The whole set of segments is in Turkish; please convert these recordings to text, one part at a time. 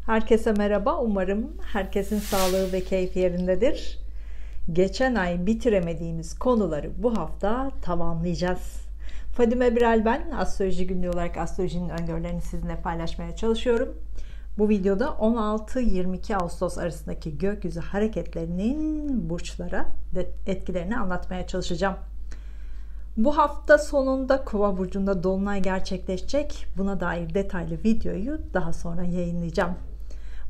Herkese merhaba. Umarım herkesin sağlığı ve keyfi yerindedir. Geçen ay bitiremediğimiz konuları bu hafta tamamlayacağız. Fadime Birel ben. Astroloji günlüğü olarak astrolojinin öngörülerini sizinle paylaşmaya çalışıyorum. Bu videoda 16-22 Ağustos arasındaki gökyüzü hareketlerinin burçlara etkilerini anlatmaya çalışacağım. Bu hafta sonunda Kova burcunda dolunay gerçekleşecek. Buna dair detaylı videoyu daha sonra yayınlayacağım.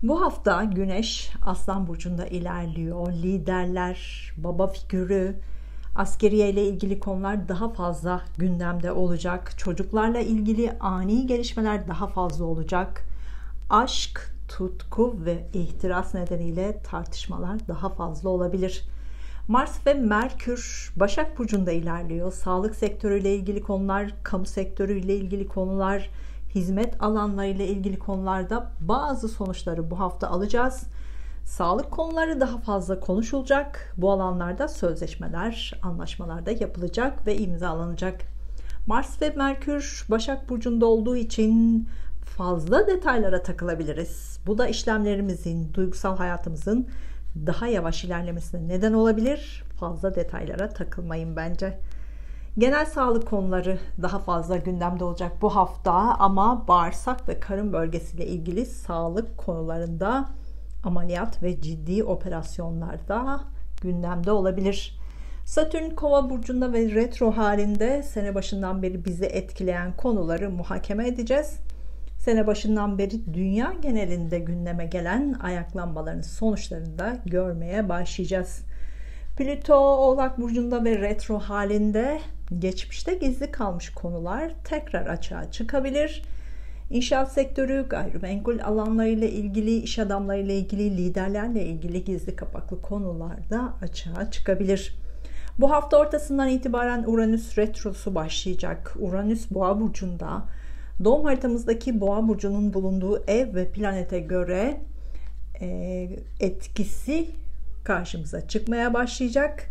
Bu hafta Güneş Aslan burcunda ilerliyor. Liderler, baba figürü, askeriye ile ilgili konular daha fazla gündemde olacak. Çocuklarla ilgili ani gelişmeler daha fazla olacak. Aşk, tutku ve ihtiras nedeniyle tartışmalar daha fazla olabilir. Mars ve Merkür Başak burcunda ilerliyor. Sağlık sektörüyle ilgili konular, kamu sektörüyle ilgili konular, hizmet alanlarıyla ilgili konularda bazı sonuçları bu hafta alacağız. Sağlık konuları daha fazla konuşulacak. Bu alanlarda sözleşmeler, anlaşmalar da yapılacak ve imzalanacak. Mars ve Merkür Başak burcunda olduğu için fazla detaylara takılabiliriz. Bu da işlemlerimizin, duygusal hayatımızın daha yavaş ilerlemesine neden olabilir. Fazla detaylara takılmayın bence. Genel sağlık konuları daha fazla gündemde olacak bu hafta ama bağırsak ve karın bölgesiyle ilgili sağlık konularında ameliyat ve ciddi operasyonlarda gündemde olabilir. Satürn Kova burcunda ve retro halinde sene başından beri bizi etkileyen konuları muhakeme edeceğiz. Sene başından beri dünya genelinde gündeme gelen ayaklanmaların sonuçlarını da görmeye başlayacağız. Plüto Oğlak burcunda ve retro halinde geçmişte gizli kalmış konular tekrar açığa çıkabilir. İnşaat sektörü, gayrimenkul alanlarıyla ilgili, iş adamlarıyla ilgili, liderlerle ilgili gizli kapaklı konular da açığa çıkabilir. Bu hafta ortasından itibaren Uranüs retrosu başlayacak. Uranüs Boğa burcunda. Doğum haritamızdaki Boğa burcunun bulunduğu ev ve planete göre etkisi karşımıza çıkmaya başlayacak.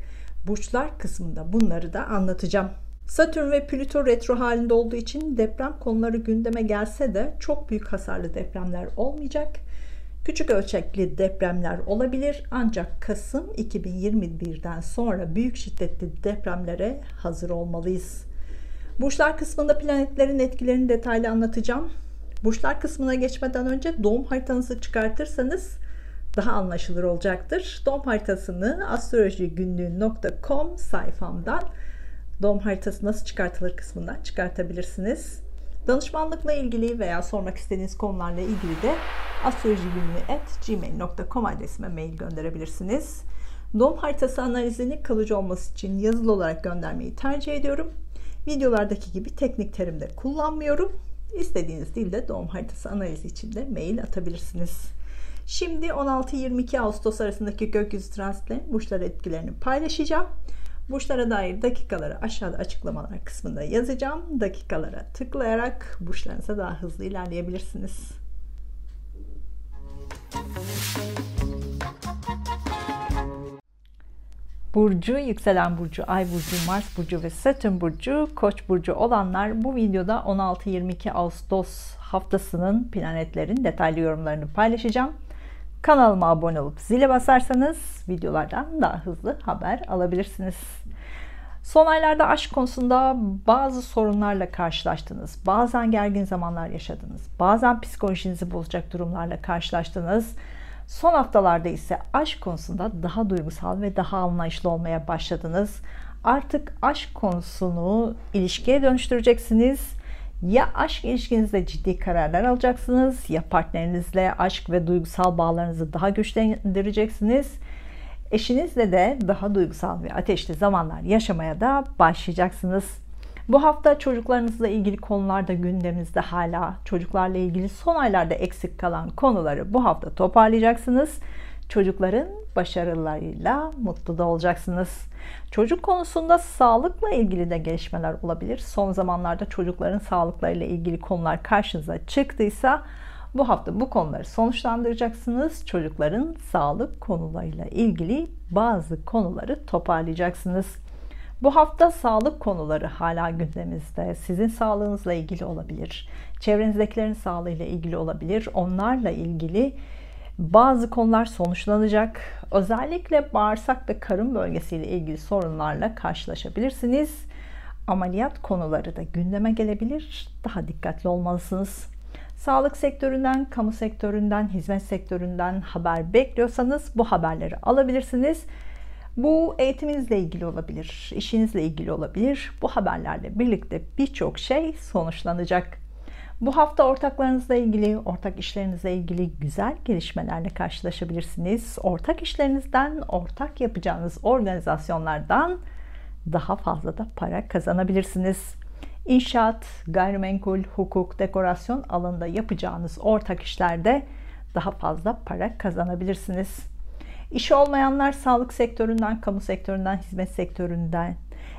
Burçlar kısmında bunları da anlatacağım. Satürn ve Plüto retro halinde olduğu için deprem konuları gündeme gelse de çok büyük hasarlı depremler olmayacak. Küçük ölçekli depremler olabilir ancak Kasım 2021'den sonra büyük şiddetli depremlere hazır olmalıyız. Burçlar kısmında planetlerin etkilerini detaylı anlatacağım. Burçlar kısmına geçmeden önce doğum haritanızı çıkartırsanız daha anlaşılır olacaktır. Doğum haritasını astrolojigünlüğü.com sayfamdan doğum haritası nasıl çıkartılır kısmından çıkartabilirsiniz. Danışmanlıkla ilgili veya sormak istediğiniz konularla ilgili de astrolojigünlüğü@gmail.com adresime mail gönderebilirsiniz. Doğum haritası analizini kalıcı olması için yazılı olarak göndermeyi tercih ediyorum. Videolardaki gibi teknik terimleri kullanmıyorum. İstediğiniz dilde doğum haritası analizi için de mail atabilirsiniz. Şimdi 16-22 Ağustos arasındaki gökyüzü transitlerinin burçlar etkilerini paylaşacağım. Burçlara dair dakikaları aşağıda açıklamalar kısmında yazacağım. Dakikalara tıklayarak burçlarınıza daha hızlı ilerleyebilirsiniz. Burcu, yükselen burcu, ay burcu, Mars burcu ve Satürn burcu, Koç burcu olanlar bu videoda 16-22 Ağustos haftasının planetlerin detaylı yorumlarını paylaşacağım. Kanalıma abone olup zile basarsanız videolardan daha hızlı haber alabilirsiniz. Son aylarda aşk konusunda bazı sorunlarla karşılaştınız. Bazen gergin zamanlar yaşadınız. Bazen psikolojinizi bozacak durumlarla karşılaştınız. Son haftalarda ise aşk konusunda daha duygusal ve daha anlayışlı olmaya başladınız. Artık aşk konusunu ilişkiye dönüştüreceksiniz. Ya aşk ilişkinizde ciddi kararlar alacaksınız, ya partnerinizle aşk ve duygusal bağlarınızı daha güçlendireceksiniz. Eşinizle de daha duygusal ve ateşli zamanlar yaşamaya da başlayacaksınız. Bu hafta çocuklarınızla ilgili konular da gündeminizde hala. Çocuklarla ilgili son aylarda eksik kalan konuları bu hafta toparlayacaksınız. Çocukların başarılarıyla mutlu da olacaksınız. Çocuk konusunda sağlıkla ilgili de gelişmeler olabilir. Son zamanlarda çocukların sağlıklarıyla ilgili konular karşınıza çıktıysa bu hafta bu konuları sonuçlandıracaksınız. Çocukların sağlık konularıyla ilgili bazı konuları toparlayacaksınız. Bu hafta sağlık konuları hala gündemimizde. Sizin sağlığınızla ilgili olabilir. Çevrenizdekilerin sağlığıyla ilgili olabilir. Onlarla ilgili bazı konular sonuçlanacak. Özellikle bağırsak ve karın bölgesiyle ilgili sorunlarla karşılaşabilirsiniz. Ameliyat konuları da gündeme gelebilir. Daha dikkatli olmalısınız. Sağlık sektöründen, kamu sektöründen, hizmet sektöründen haber bekliyorsanız bu haberleri alabilirsiniz. Bu eğitiminizle ilgili olabilir, işinizle ilgili olabilir. Bu haberlerle birlikte birçok şey sonuçlanacak. Bu hafta ortaklarınızla ilgili, ortak işlerinizle ilgili güzel gelişmelerle karşılaşabilirsiniz. Ortak işlerinizden, ortak yapacağınız organizasyonlardan daha fazla da para kazanabilirsiniz. İnşaat, gayrimenkul, hukuk, dekorasyon alanında yapacağınız ortak işlerde daha fazla para kazanabilirsiniz. İşi olmayanlar sağlık sektöründen, kamu sektöründen, hizmet sektöründen,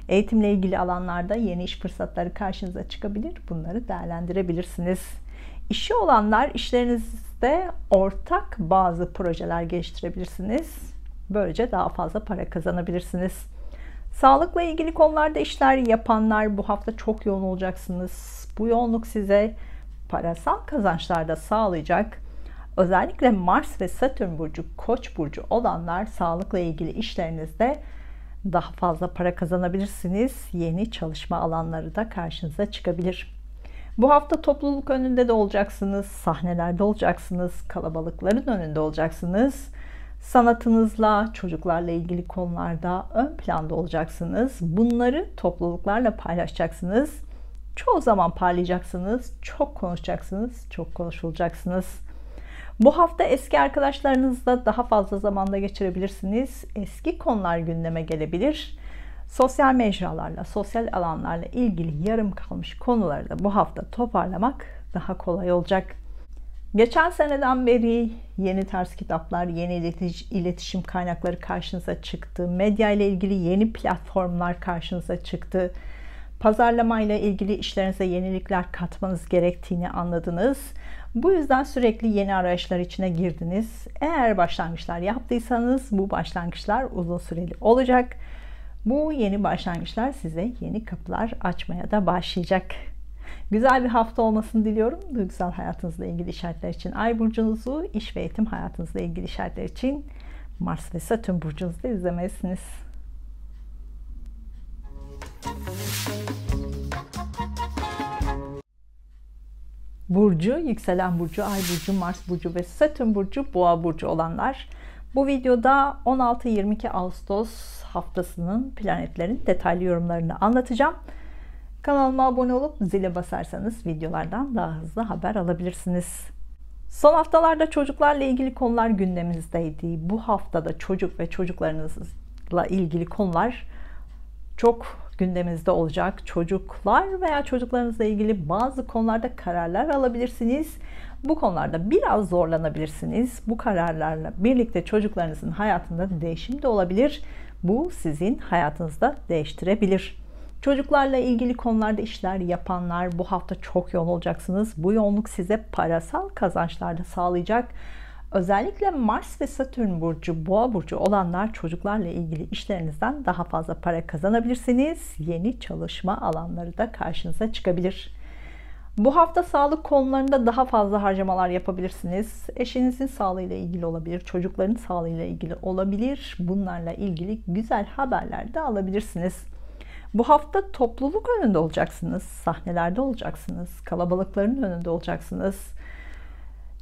eğitimle ilgili alanlarda yeni iş fırsatları karşınıza çıkabilir. Bunları değerlendirebilirsiniz. İşi olanlar işlerinizde ortak bazı projeler geliştirebilirsiniz. Böylece daha fazla para kazanabilirsiniz. Sağlıkla ilgili konularda işler yapanlar bu hafta çok yoğun olacaksınız. Bu yoğunluk size parasal kazançlar da sağlayacak. Özellikle Mars ve Satürn burcu, Koç burcu olanlar sağlıkla ilgili işlerinizde daha fazla para kazanabilirsiniz. Yeni çalışma alanları da karşınıza çıkabilir. Bu hafta topluluk önünde de olacaksınız, sahnelerde olacaksınız, kalabalıkların önünde olacaksınız. Sanatınızla, çocuklarla ilgili konularda ön planda olacaksınız. Bunları topluluklarla paylaşacaksınız. Çoğu zaman parlayacaksınız, çok konuşacaksınız, çok konuşulacaksınız. Bu hafta eski arkadaşlarınızla daha fazla zamanda geçirebilirsiniz. Eski konular gündeme gelebilir. Sosyal mecralarla, sosyal alanlarla ilgili yarım kalmış konuları da bu hafta toparlamak daha kolay olacak. Geçen seneden beri yeni tarz kitaplar, yeni iletişim kaynakları karşınıza çıktı. Medya ile ilgili yeni platformlar karşınıza çıktı. Pazarlama ile ilgili işlerinize yenilikler katmanız gerektiğini anladınız. Bu yüzden sürekli yeni arayışlar içine girdiniz. Eğer başlangıçlar yaptıysanız bu başlangıçlar uzun süreli olacak. Bu yeni başlangıçlar size yeni kapılar açmaya da başlayacak. Güzel bir hafta olmasını diliyorum. Duygusal hayatınızla ilgili işaretler için Ay burcunuzu, iş ve eğitim hayatınızla ilgili işaretler için Mars ve Satürn burcunuzu da izlemelisiniz. Burcu, yükselen burcu, Ay burcu, Mars burcu ve Satürn burcu, Boğa burcu olanlar. Bu videoda 16-22 Ağustos haftasının planetlerin detaylı yorumlarını anlatacağım. Kanalıma abone olup zile basarsanız videolardan daha hızlı haber alabilirsiniz. Son haftalarda çocuklarla ilgili konular gündemimizdeydi. Bu haftada çocuk ve çocuklarınızla ilgili konular çok gündemimizde olacak. Çocuklar veya çocuklarınızla ilgili bazı konularda kararlar alabilirsiniz. Bu konularda biraz zorlanabilirsiniz. Bu kararlarla birlikte çocuklarınızın hayatında değişim de olabilir. Bu sizin hayatınızda değiştirebilir. Çocuklarla ilgili konularda işler yapanlar bu hafta çok yoğun olacaksınız. Bu yoğunluk size parasal kazançlar da sağlayacak. Özellikle Mars ve Satürn burcu, Boğa burcu olanlar çocuklarla ilgili işlerinizden daha fazla para kazanabilirsiniz. Yeni çalışma alanları da karşınıza çıkabilir. Bu hafta sağlık konularında daha fazla harcamalar yapabilirsiniz. Eşinizin sağlığıyla ilgili olabilir, çocukların sağlığıyla ilgili olabilir. Bunlarla ilgili güzel haberler de alabilirsiniz. Bu hafta topluluk önünde olacaksınız, sahnelerde olacaksınız, kalabalıkların önünde olacaksınız.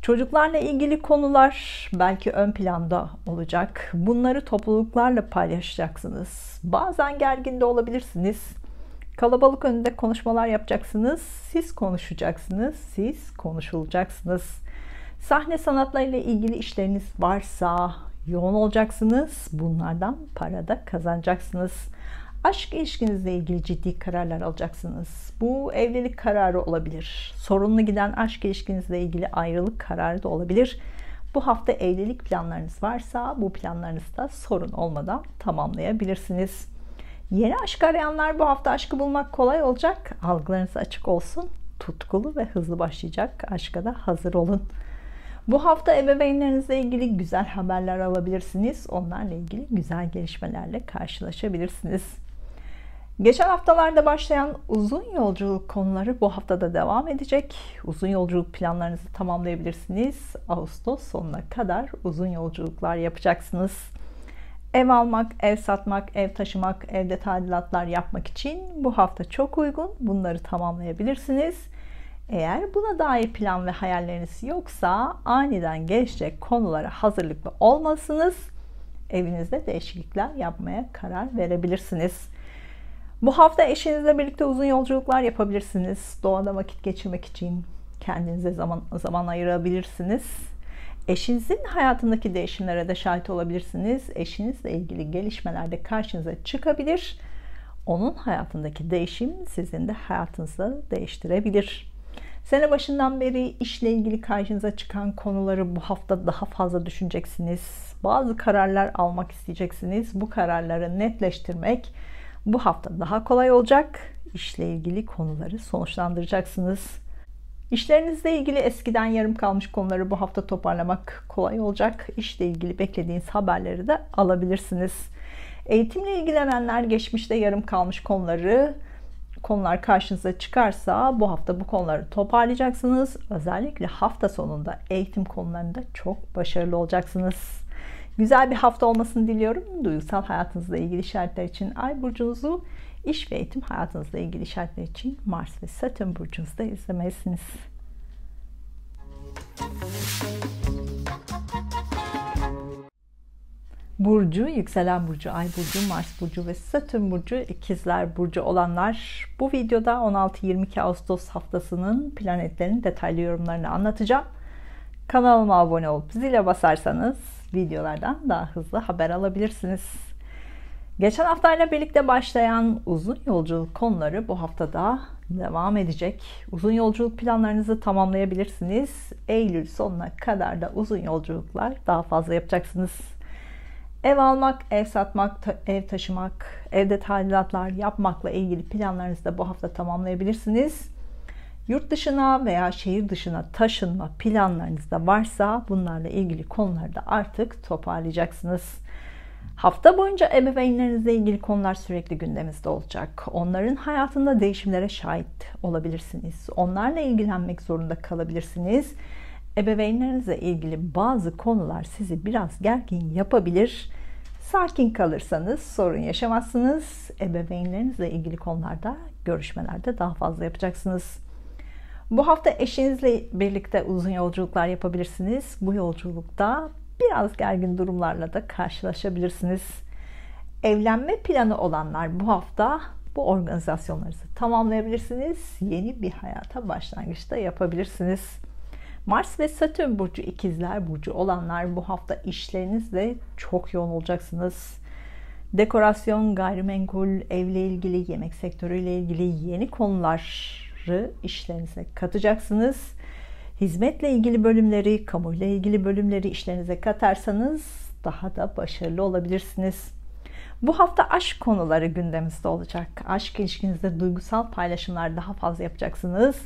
Çocuklarla ilgili konular belki ön planda olacak. Bunları topluluklarla paylaşacaksınız. Bazen gergin de olabilirsiniz. Kalabalık önünde konuşmalar yapacaksınız. Siz konuşacaksınız, siz konuşulacaksınız. Sahne sanatlarıyla ilgili işleriniz varsa yoğun olacaksınız. Bunlardan para da kazanacaksınız. Aşk ilişkinizle ilgili ciddi kararlar alacaksınız. Bu evlilik kararı olabilir. Sorunlu giden aşk ilişkinizle ilgili ayrılık kararı da olabilir. Bu hafta evlilik planlarınız varsa bu planlarınızı da sorun olmadan tamamlayabilirsiniz. Yeni aşk arayanlar bu hafta aşkı bulmak kolay olacak. Algılarınız açık olsun. Tutkulu ve hızlı başlayacak aşka da hazır olun. Bu hafta ebeveynlerinizle ilgili güzel haberler alabilirsiniz. Onlarla ilgili güzel gelişmelerle karşılaşabilirsiniz. Geçen haftalarda başlayan uzun yolculuk konuları bu haftada devam edecek. Uzun yolculuk planlarınızı tamamlayabilirsiniz. Ağustos sonuna kadar uzun yolculuklar yapacaksınız. Ev almak, ev satmak, ev taşımak, evde tadilatlar yapmak için bu hafta çok uygun. Bunları tamamlayabilirsiniz. Eğer buna dair plan ve hayalleriniz yoksa aniden gelişecek konulara hazırlıklı olmalısınız. Evinizde değişiklikler yapmaya karar verebilirsiniz. Bu hafta eşinizle birlikte uzun yolculuklar yapabilirsiniz. Doğada vakit geçirmek için kendinize zaman ayırabilirsiniz. Eşinizin hayatındaki değişimlere de şahit olabilirsiniz. Eşinizle ilgili gelişmeler de karşınıza çıkabilir. Onun hayatındaki değişim sizin de hayatınızı değiştirebilir. Sene başından beri işle ilgili karşınıza çıkan konuları bu hafta daha fazla düşüneceksiniz. Bazı kararlar almak isteyeceksiniz. Bu kararları netleştirmek bu hafta daha kolay olacak. İşle ilgili konuları sonuçlandıracaksınız. İşlerinizle ilgili eskiden yarım kalmış konuları bu hafta toparlamak kolay olacak. İşle ilgili beklediğiniz haberleri de alabilirsiniz. Eğitimle ilgilenenler geçmişte yarım kalmış konular karşınıza çıkarsa bu hafta bu konuları toparlayacaksınız. Özellikle hafta sonunda eğitim konularında çok başarılı olacaksınız. Güzel bir hafta olmasını diliyorum. Duygusal hayatınızla ilgili işaretler için Ay burcunuzu, iş ve eğitim hayatınızla ilgili işaretler için Mars ve Satürn burcunuzda izlemelisiniz. Burcu, yükselen burcu, Ay burcu, Mars burcu ve Satürn burcu, ikizler burcu olanlar, bu videoda 16-22 Ağustos haftasının planetlerin detaylı yorumlarını anlatacağım. Kanalıma abone olup zile basarsanız videolardan daha hızlı haber alabilirsiniz. Geçen haftayla birlikte başlayan uzun yolculuk konuları bu haftada devam edecek. Uzun yolculuk planlarınızı tamamlayabilirsiniz. Eylül sonuna kadar da uzun yolculuklar daha fazla yapacaksınız. Ev almak, ev satmak, ev taşımak, evde tadilatlar yapmakla ilgili planlarınızı da bu hafta tamamlayabilirsiniz. Yurt dışına veya şehir dışına taşınma planlarınız da varsa bunlarla ilgili konuları da artık toparlayacaksınız. Hafta boyunca ebeveynlerinizle ilgili konular sürekli gündeminizde olacak. Onların hayatında değişimlere şahit olabilirsiniz. Onlarla ilgilenmek zorunda kalabilirsiniz. Ebeveynlerinizle ilgili bazı konular sizi biraz gergin yapabilir. Sakin kalırsanız sorun yaşamazsınız. Ebeveynlerinizle ilgili konularda görüşmelerde daha fazla yapacaksınız. Bu hafta eşinizle birlikte uzun yolculuklar yapabilirsiniz. Bu yolculukta biraz gergin durumlarla da karşılaşabilirsiniz. Evlenme planı olanlar bu hafta bu organizasyonlarınızı tamamlayabilirsiniz. Yeni bir hayata başlangıçta yapabilirsiniz. Mars ve Satürn burcu, ikizler burcu olanlar bu hafta işlerinizle çok yoğun olacaksınız. Dekorasyon, gayrimenkul, evle ilgili, yemek sektörüyle ilgili yeni konuları işlerinize katacaksınız. Hizmetle ilgili bölümleri, kamuyla ilgili bölümleri işlerinize katarsanız daha da başarılı olabilirsiniz. Bu hafta aşk konuları gündemimizde olacak. Aşk ilişkinizde duygusal paylaşımlar daha fazla yapacaksınız.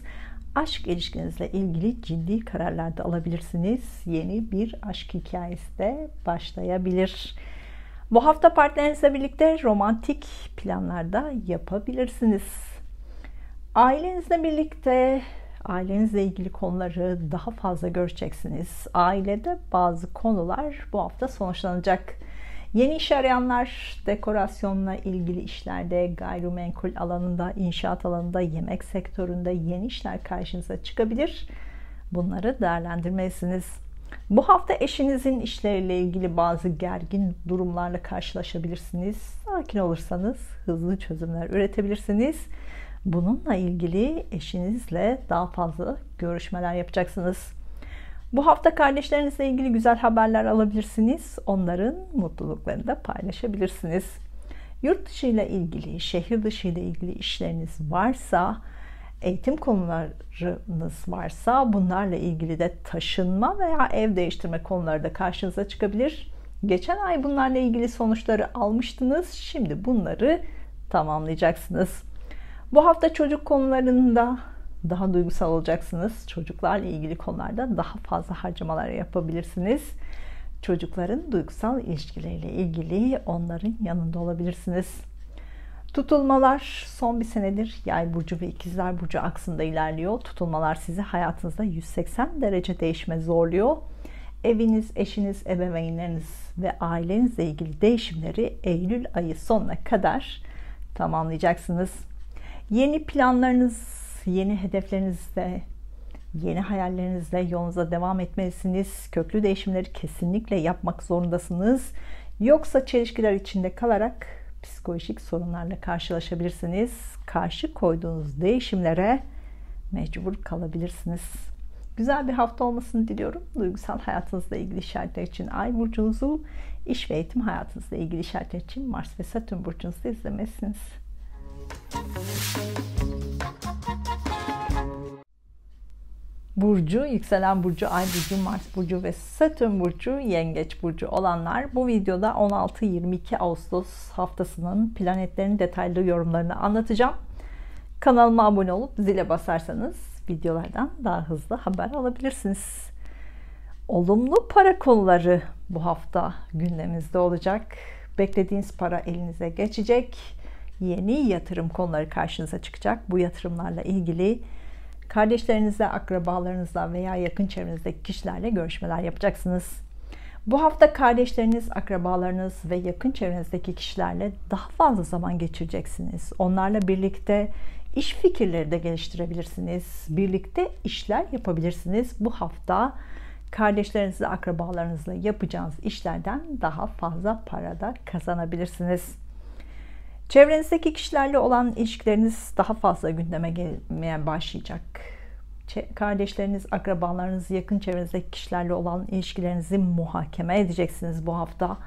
Aşk ilişkinizle ilgili ciddi kararlar da alabilirsiniz. Yeni bir aşk hikayesi de başlayabilir. Bu hafta partnerinizle birlikte romantik planlar da yapabilirsiniz. Ailenizle birlikte ailenizle ilgili konuları daha fazla göreceksiniz. Ailede bazı konular bu hafta sonuçlanacak. Yeni iş arayanlar dekorasyonla ilgili işlerde, gayrimenkul alanında, inşaat alanında, yemek sektöründe yeni işler karşınıza çıkabilir. Bunları değerlendirmelisiniz. Bu hafta eşinizin işleriyle ilgili bazı gergin durumlarla karşılaşabilirsiniz. Sakin olursanız hızlı çözümler üretebilirsiniz. Bununla ilgili eşinizle daha fazla görüşmeler yapacaksınız. Bu hafta kardeşlerinizle ilgili güzel haberler alabilirsiniz. Onların mutluluklarını da paylaşabilirsiniz. Yurt dışı ile ilgili, şehir dışı ile ilgili işleriniz varsa, eğitim konularınız varsa bunlarla ilgili de taşınma veya ev değiştirme konuları da karşınıza çıkabilir. Geçen ay bunlarla ilgili sonuçları almıştınız. Şimdi bunları tamamlayacaksınız. Bu hafta çocuk konularında daha duygusal olacaksınız. Çocuklarla ilgili konularda daha fazla harcamalar yapabilirsiniz. Çocukların duygusal ilişkileriyle ilgili onların yanında olabilirsiniz. Tutulmalar son bir senedir Yay burcu ve İkizler burcu aksında ilerliyor. Tutulmalar sizi hayatınızda 180 derece değişime zorluyor. Eviniz, eşiniz, ebeveynleriniz ve ailenizle ilgili değişimleri Eylül ayı sonuna kadar tamamlayacaksınız. Yeni planlarınız, yeni hedeflerinizle, yeni hayallerinizle yolunuza devam etmelisiniz. Köklü değişimleri kesinlikle yapmak zorundasınız. Yoksa çelişkiler içinde kalarak psikolojik sorunlarla karşılaşabilirsiniz. Karşı koyduğunuz değişimlere mecbur kalabilirsiniz. Güzel bir hafta olmasını diliyorum. Duygusal hayatınızla ilgili işaretler için Ay burcunuzu, iş ve eğitim hayatınızla ilgili işaretler için Mars ve Satürn burcunuzu izlemelisiniz. Burcu, yükselen burcu, Ay burcu, Mars burcu ve Satürn burcu, Yengeç burcu olanlar bu videoda 16-22 Ağustos haftasının planetlerin detaylı yorumlarını anlatacağım. Kanalıma abone olup zile basarsanız videolardan daha hızlı haber alabilirsiniz. Olumlu para konuları bu hafta gündemimizde olacak. Beklediğiniz para elinize geçecek. Yeni yatırım konuları karşınıza çıkacak. Bu yatırımlarla ilgili kardeşlerinizle, akrabalarınızla veya yakın çevrenizdeki kişilerle görüşmeler yapacaksınız. Bu hafta kardeşleriniz, akrabalarınız ve yakın çevrenizdeki kişilerle daha fazla zaman geçireceksiniz. Onlarla birlikte iş fikirleri de geliştirebilirsiniz. Birlikte işler yapabilirsiniz. Bu hafta kardeşlerinizle, akrabalarınızla yapacağınız işlerden daha fazla para da kazanabilirsiniz. Çevrenizdeki kişilerle olan ilişkileriniz daha fazla gündeme gelmeye başlayacak. Kardeşleriniz, akrabalarınız, yakın çevrenizdeki kişilerle olan ilişkilerinizi muhakeme edeceksiniz bu hafta.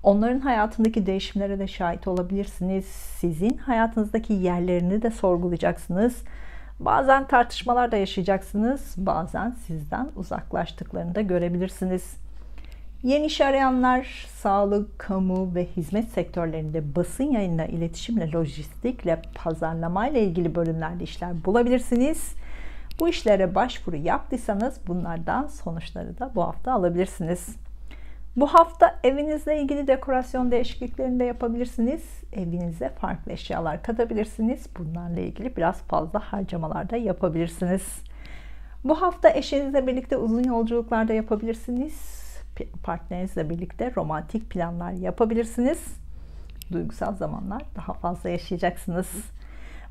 Onların hayatındaki değişimlere de şahit olabilirsiniz. Sizin hayatınızdaki yerlerini de sorgulayacaksınız. Bazen tartışmalar da yaşayacaksınız. Bazen sizden uzaklaştıklarını da görebilirsiniz. Yeni iş arayanlar, sağlık, kamu ve hizmet sektörlerinde basın yayınla, iletişimle, lojistikle, pazarlamayla ilgili bölümlerde işler bulabilirsiniz. Bu işlere başvuru yaptıysanız bunlardan sonuçları da bu hafta alabilirsiniz. Bu hafta evinizle ilgili dekorasyon değişikliklerini de yapabilirsiniz. Evinize farklı eşyalar katabilirsiniz. Bunlarla ilgili biraz fazla harcamalar da yapabilirsiniz. Bu hafta eşinizle birlikte uzun yolculuklar da yapabilirsiniz. Partnerinizle birlikte romantik planlar yapabilirsiniz. Duygusal zamanlar daha fazla yaşayacaksınız.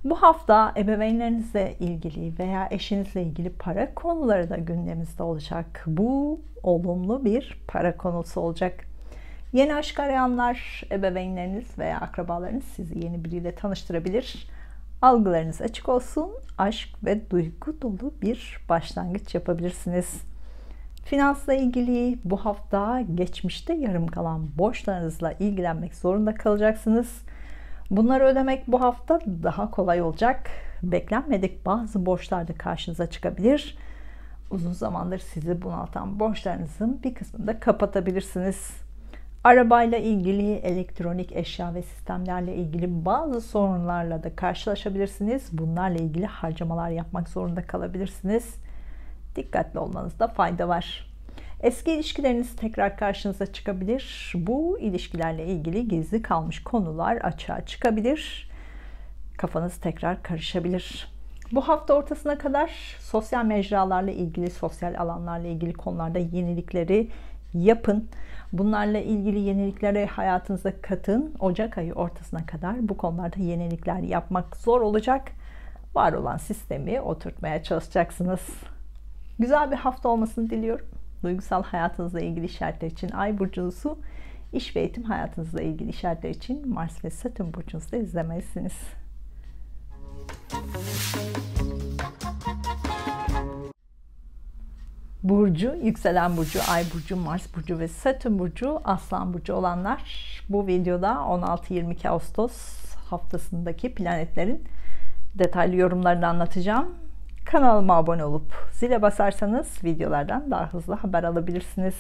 Bu hafta ebeveynlerinizle ilgili veya eşinizle ilgili para konuları da gündeminizde olacak. Bu olumlu bir para konusu olacak. Yeni aşk arayanlar, ebeveynleriniz veya akrabalarınız sizi yeni biriyle tanıştırabilir. Algılarınız açık olsun. Aşk ve duygu dolu bir başlangıç yapabilirsiniz. Finansla ilgili bu hafta geçmişte yarım kalan borçlarınızla ilgilenmek zorunda kalacaksınız. Bunları ödemek bu hafta daha kolay olacak. Beklenmedik bazı borçlar da karşınıza çıkabilir. Uzun zamandır sizi bunaltan borçlarınızın bir kısmını da kapatabilirsiniz. Arabayla ilgili, elektronik eşya ve sistemlerle ilgili bazı sorunlarla da karşılaşabilirsiniz. Bunlarla ilgili harcamalar yapmak zorunda kalabilirsiniz. Dikkatli olmanızda fayda var. Eski ilişkileriniz tekrar karşınıza çıkabilir. Bu ilişkilerle ilgili gizli kalmış konular açığa çıkabilir. Kafanız tekrar karışabilir. Bu hafta ortasına kadar sosyal mecralarla ilgili, sosyal alanlarla ilgili konularda yenilikleri yapın. Bunlarla ilgili yenilikleri hayatınıza katın. Ocak ayı ortasına kadar bu konularda yenilikler yapmak zor olacak. Var olan sistemi oturtmaya çalışacaksınız. Güzel bir hafta olmasını diliyorum. Duygusal hayatınızla ilgili işaretler için Ay burcunuzu, iş ve eğitim hayatınızla ilgili işaretler için Mars ve Satürn burcunuzu da izlemelisiniz. Burcu, yükselen burcu, Ay burcu, Mars burcu ve Satürn burcu, Aslan burcu olanlar bu videoda 16-22 Ağustos haftasındaki planetlerin detaylı yorumlarını anlatacağım. Kanalıma abone olup zile basarsanız videolardan daha hızlı haber alabilirsiniz.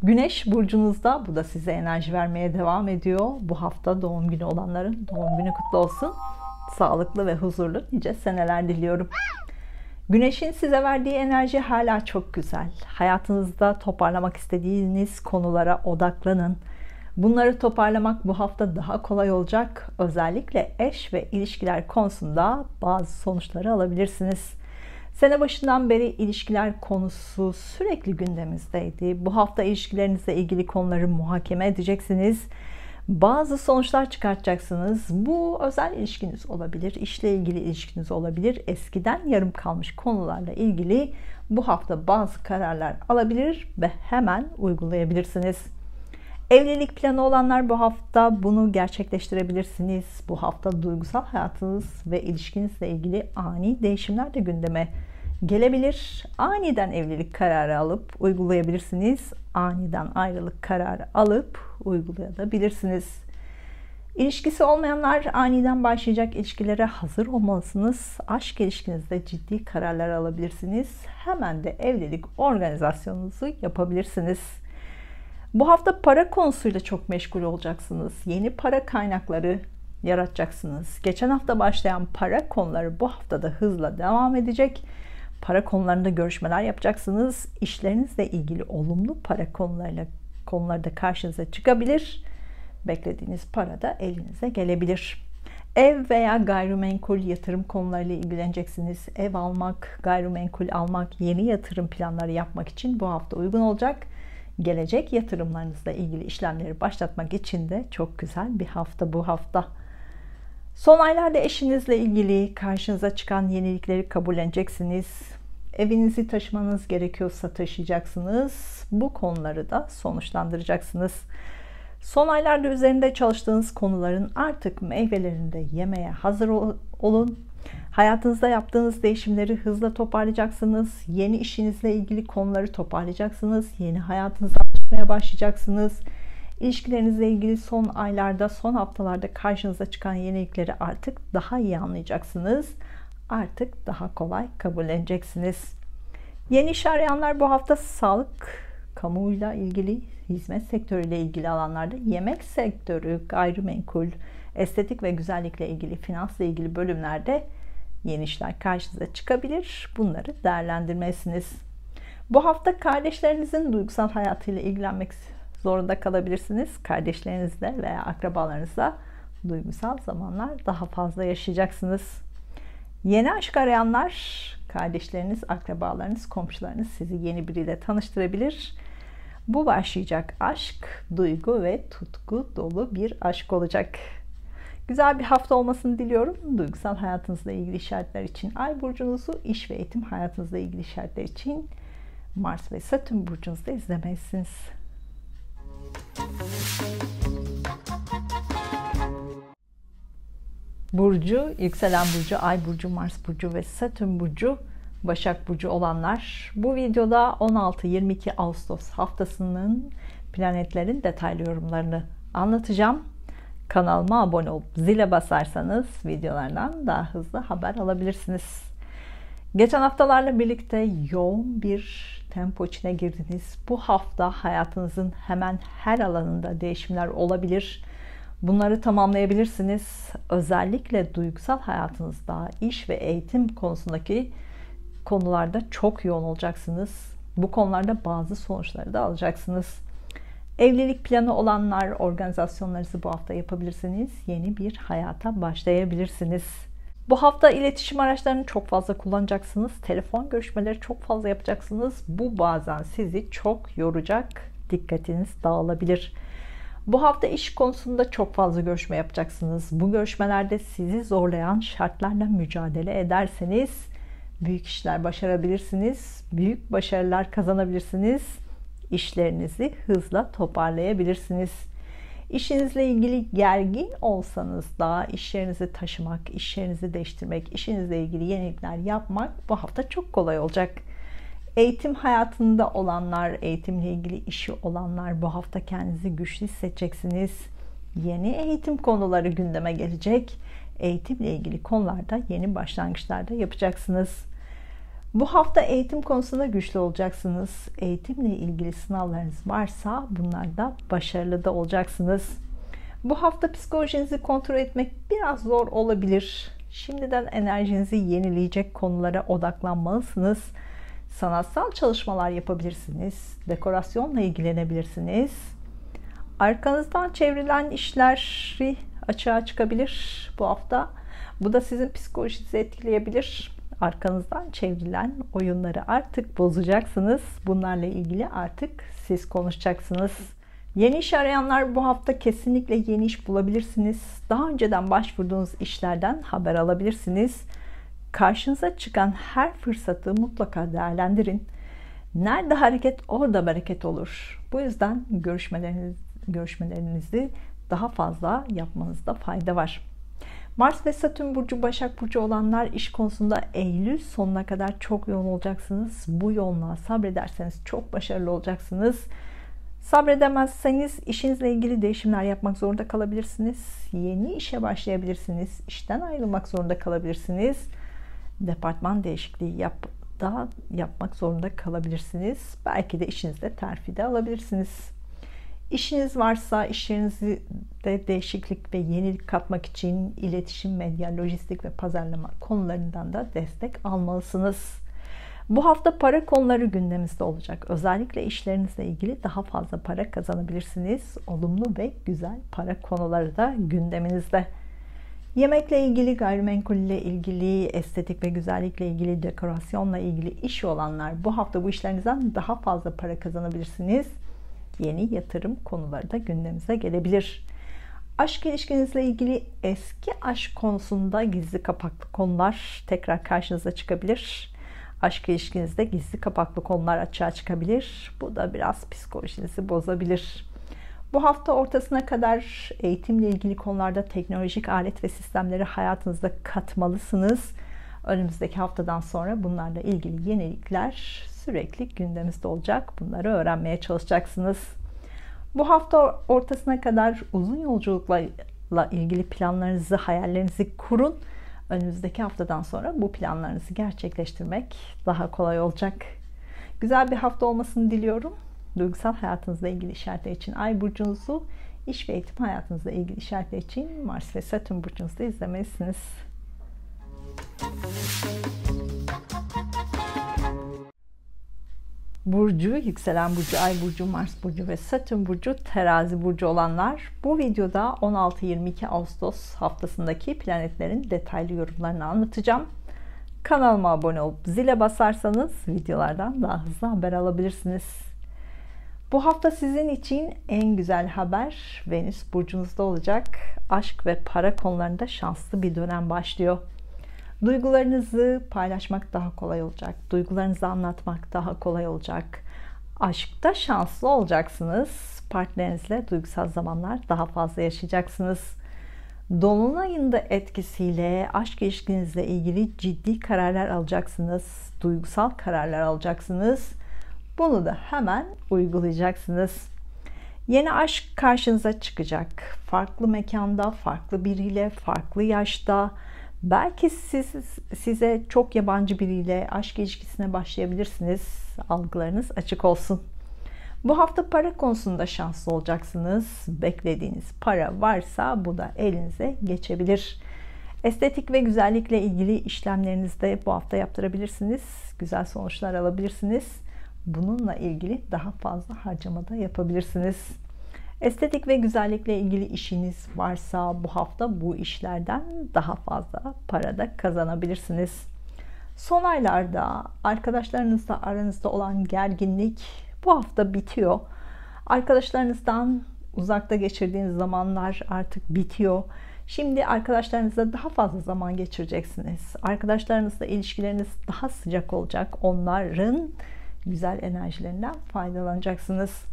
Güneş burcunuzda, bu da size enerji vermeye devam ediyor. Bu hafta doğum günü olanların doğum günü kutlu olsun. Sağlıklı ve huzurlu nice seneler diliyorum. Güneşin size verdiği enerji hala çok güzel. Hayatınızda toparlamak istediğiniz konulara odaklanın. Bunları toparlamak bu hafta daha kolay olacak. Özellikle eş ve ilişkiler konusunda bazı sonuçları alabilirsiniz. Sene başından beri ilişkiler konusu sürekli gündemimizdeydi. Bu hafta ilişkilerinizle ilgili konuları muhakeme edeceksiniz. Bazı sonuçlar çıkartacaksınız. Bu özel ilişkiniz olabilir, işle ilgili ilişkiniz olabilir. Eskiden yarım kalmış konularla ilgili bu hafta bazı kararlar alabilir ve hemen uygulayabilirsiniz. Evlilik planı olanlar bu hafta bunu gerçekleştirebilirsiniz. Bu hafta duygusal hayatınız ve ilişkinizle ilgili ani değişimler de gündeme gelebilir. Aniden evlilik kararı alıp uygulayabilirsiniz. Aniden ayrılık kararı alıp uygulayabilirsiniz. İlişkisi olmayanlar aniden başlayacak ilişkilere hazır olmalısınız. Aşk ilişkinizde ciddi kararlar alabilirsiniz. Hemen de evlilik organizasyonunuzu yapabilirsiniz. Bu hafta para konusuyla çok meşgul olacaksınız. Yeni para kaynakları yaratacaksınız. Geçen hafta başlayan para konuları bu hafta da hızla devam edecek. Para konularında görüşmeler yapacaksınız. İşlerinizle ilgili olumlu para konuları da karşınıza çıkabilir. Beklediğiniz para da elinize gelebilir. Ev veya gayrimenkul yatırım konularıyla ilgileneceksiniz. Ev almak, gayrimenkul almak, yeni yatırım planları yapmak için bu hafta uygun olacak. Gelecek yatırımlarınızla ilgili işlemleri başlatmak için de çok güzel bir hafta bu hafta. Son aylarda eşinizle ilgili karşınıza çıkan yenilikleri kabulleneceksiniz. Evinizi taşımanız gerekiyorsa taşıyacaksınız. Bu konuları da sonuçlandıracaksınız. Son aylarda üzerinde çalıştığınız konuların artık meyvelerini de yemeye hazır olun. Hayatınızda yaptığınız değişimleri hızla toparlayacaksınız. Yeni işinizle ilgili konuları toparlayacaksınız. Yeni hayatınıza alışmaya başlayacaksınız. İlişkilerinizle ilgili son aylarda, son haftalarda karşınıza çıkan yenilikleri artık daha iyi anlayacaksınız. Artık daha kolay kabulleneceksiniz. Yeni iş arayanlar bu hafta sağlık, kamuyla ilgili, hizmet sektörüyle ilgili alanlarda, yemek sektörü, gayrimenkul, estetik ve güzellikle ilgili, finansla ilgili bölümlerde yeni işler karşınıza çıkabilir. Bunları değerlendirmelisiniz. Bu hafta kardeşlerinizin duygusal hayatıyla ilgilenmek zorunda kalabilirsiniz. Kardeşlerinizle veya akrabalarınızla duygusal zamanlar daha fazla yaşayacaksınız. Yeni aşk arayanlar, kardeşleriniz, akrabalarınız, komşularınız sizi yeni biriyle tanıştırabilir. Bu başlayacak aşk, duygu ve tutku dolu bir aşk olacak. Güzel bir hafta olmasını diliyorum. Duygusal hayatınızla ilgili işaretler için Ay burcunuzu, iş ve eğitim hayatınızla ilgili işaretler için Mars ve Satürn burcunuzda izlemelisiniz. Burcu, yükselen burcu, Ay burcu, Mars burcu ve Satürn burcu, Başak burcu olanlar, bu videoda 16-22 Ağustos haftasının planetlerin detaylı yorumlarını anlatacağım. Kanalıma abone olup zile basarsanız videolardan daha hızlı haber alabilirsiniz. Geçen haftalarla birlikte yoğun bir tempo içine girdiniz. Bu hafta hayatınızın hemen her alanında değişimler olabilir. Bunları tamamlayabilirsiniz. Özellikle duygusal hayatınızda, iş ve eğitim konusundaki konularda çok yoğun olacaksınız. Bu konularda bazı sonuçları da alacaksınız. Evlilik planı olanlar, organizasyonlarınızı bu hafta yapabilirsiniz. Yeni bir hayata başlayabilirsiniz. Bu hafta iletişim araçlarını çok fazla kullanacaksınız. Telefon görüşmeleri çok fazla yapacaksınız. Bu bazen sizi çok yoracak. Dikkatiniz dağılabilir. Bu hafta iş konusunda çok fazla görüşme yapacaksınız. Bu görüşmelerde sizi zorlayan şartlarla mücadele ederseniz büyük işler başarabilirsiniz. Büyük başarılar kazanabilirsiniz. İşlerinizi hızla toparlayabilirsiniz. İşinizle ilgili gergin olsanız da iş yerinizi taşımak, iş yerinizi değiştirmek, işinizle ilgili yenilikler yapmak bu hafta çok kolay olacak. Eğitim hayatında olanlar, eğitimle ilgili işi olanlar bu hafta kendinizi güçlü hissedeceksiniz. Yeni eğitim konuları gündeme gelecek. Eğitimle ilgili konularda yeni başlangıçlar da yapacaksınız. Bu hafta eğitim konusunda güçlü olacaksınız. Eğitimle ilgili sınavlarınız varsa bunlarda başarılı da olacaksınız. Bu hafta psikolojinizi kontrol etmek biraz zor olabilir. Şimdiden enerjinizi yenileyecek konulara odaklanmalısınız. Sanatsal çalışmalar yapabilirsiniz. Dekorasyonla ilgilenebilirsiniz. Arkanızdan çevrilen işleri açığa çıkabilir bu hafta. Bu da sizin psikolojinizi etkileyebilir. Arkanızdan çevrilen oyunları artık bozacaksınız. Bunlarla ilgili artık siz konuşacaksınız. Yeni iş arayanlar bu hafta kesinlikle yeni iş bulabilirsiniz. Daha önceden başvurduğunuz işlerden haber alabilirsiniz. Karşınıza çıkan her fırsatı mutlaka değerlendirin. Nerede hareket, orada bereket olur. Bu yüzden görüşmelerinizi daha fazla yapmanızda fayda var. Mars ve Satürn burcu Başak burcu olanlar iş konusunda Eylül sonuna kadar çok yoğun olacaksınız. Bu yoğunluğa sabrederseniz çok başarılı olacaksınız. Sabredemezseniz işinizle ilgili değişimler yapmak zorunda kalabilirsiniz. Yeni işe başlayabilirsiniz. İşten ayrılmak zorunda kalabilirsiniz. Departman değişikliği yapmak zorunda kalabilirsiniz. Belki de işinizde terfi de alabilirsiniz. İşiniz varsa iş yerinizde değişiklik ve yenilik katmak için iletişim, medya, lojistik ve pazarlama konularından da destek almalısınız. Bu hafta para konuları gündemimizde olacak. Özellikle işlerinizle ilgili daha fazla para kazanabilirsiniz. Olumlu ve güzel para konuları da gündeminizde. Yemekle ilgili, gayrimenkulle ilgili, estetik ve güzellikle ilgili, dekorasyonla ilgili işi olanlar bu hafta bu işlerinizden daha fazla para kazanabilirsiniz. Yeni yatırım konuları da gündemimize gelebilir. Aşk ilişkinizle ilgili eski aşk konusunda gizli kapaklı konular tekrar karşınıza çıkabilir. Aşk ilişkinizde gizli kapaklı konular açığa çıkabilir. Bu da biraz psikolojinizi bozabilir. Bu hafta ortasına kadar eğitimle ilgili konularda teknolojik alet ve sistemleri hayatınızda katmalısınız. Önümüzdeki haftadan sonra bunlarla ilgili yenilikler sürekli gündemimizde olacak. Bunları öğrenmeye çalışacaksınız. Bu hafta ortasına kadar uzun yolculukla ilgili planlarınızı, hayallerinizi kurun. Önümüzdeki haftadan sonra bu planlarınızı gerçekleştirmek daha kolay olacak. Güzel bir hafta olmasını diliyorum. Duygusal hayatınızla ilgili işaretler için Ay burcunuzu, iş ve eğitim hayatınızla ilgili işaretler için Mars ve Satürn burcunuzu da izlemelisiniz. Burcu, yükselen burcu, Ay burcu, Mars burcu ve Satürn burcu, Terazi burcu olanlar bu videoda 16-22 Ağustos haftasındaki planetlerin detaylı yorumlarını anlatacağım. Kanalıma abone olup zile basarsanız videolardan daha hızlı haber alabilirsiniz. Bu hafta sizin için en güzel haber Venüs burcunuzda olacak. Aşk ve para konularında şanslı bir dönem başlıyor. Duygularınızı paylaşmak daha kolay olacak. Duygularınızı anlatmak daha kolay olacak. Aşkta şanslı olacaksınız. Partnerinizle duygusal zamanlar daha fazla yaşayacaksınız. Dolunayın da etkisiyle aşk ilişkinizle ilgili ciddi kararlar alacaksınız. Duygusal kararlar alacaksınız. Bunu da hemen uygulayacaksınız. Yeni aşk karşınıza çıkacak. Farklı mekanda, farklı biriyle, farklı yaşta. Belki size çok yabancı biriyle aşk ilişkisine başlayabilirsiniz. Algılarınız açık olsun. Bu hafta para konusunda şanslı olacaksınız. Beklediğiniz para varsa bu da elinize geçebilir. Estetik ve güzellikle ilgili işlemlerinizde bu hafta yaptırabilirsiniz. Güzel sonuçlar alabilirsiniz. Bununla ilgili daha fazla harcamada yapabilirsiniz. Estetik ve güzellikle ilgili işiniz varsa bu hafta bu işlerden daha fazla para da kazanabilirsiniz. Son aylarda arkadaşlarınızla aranızda olan gerginlik bu hafta bitiyor. Arkadaşlarınızdan uzakta geçirdiğiniz zamanlar artık bitiyor. Şimdi arkadaşlarınızla daha fazla zaman geçireceksiniz. Arkadaşlarınızla ilişkileriniz daha sıcak olacak. Onların güzel enerjilerinden faydalanacaksınız.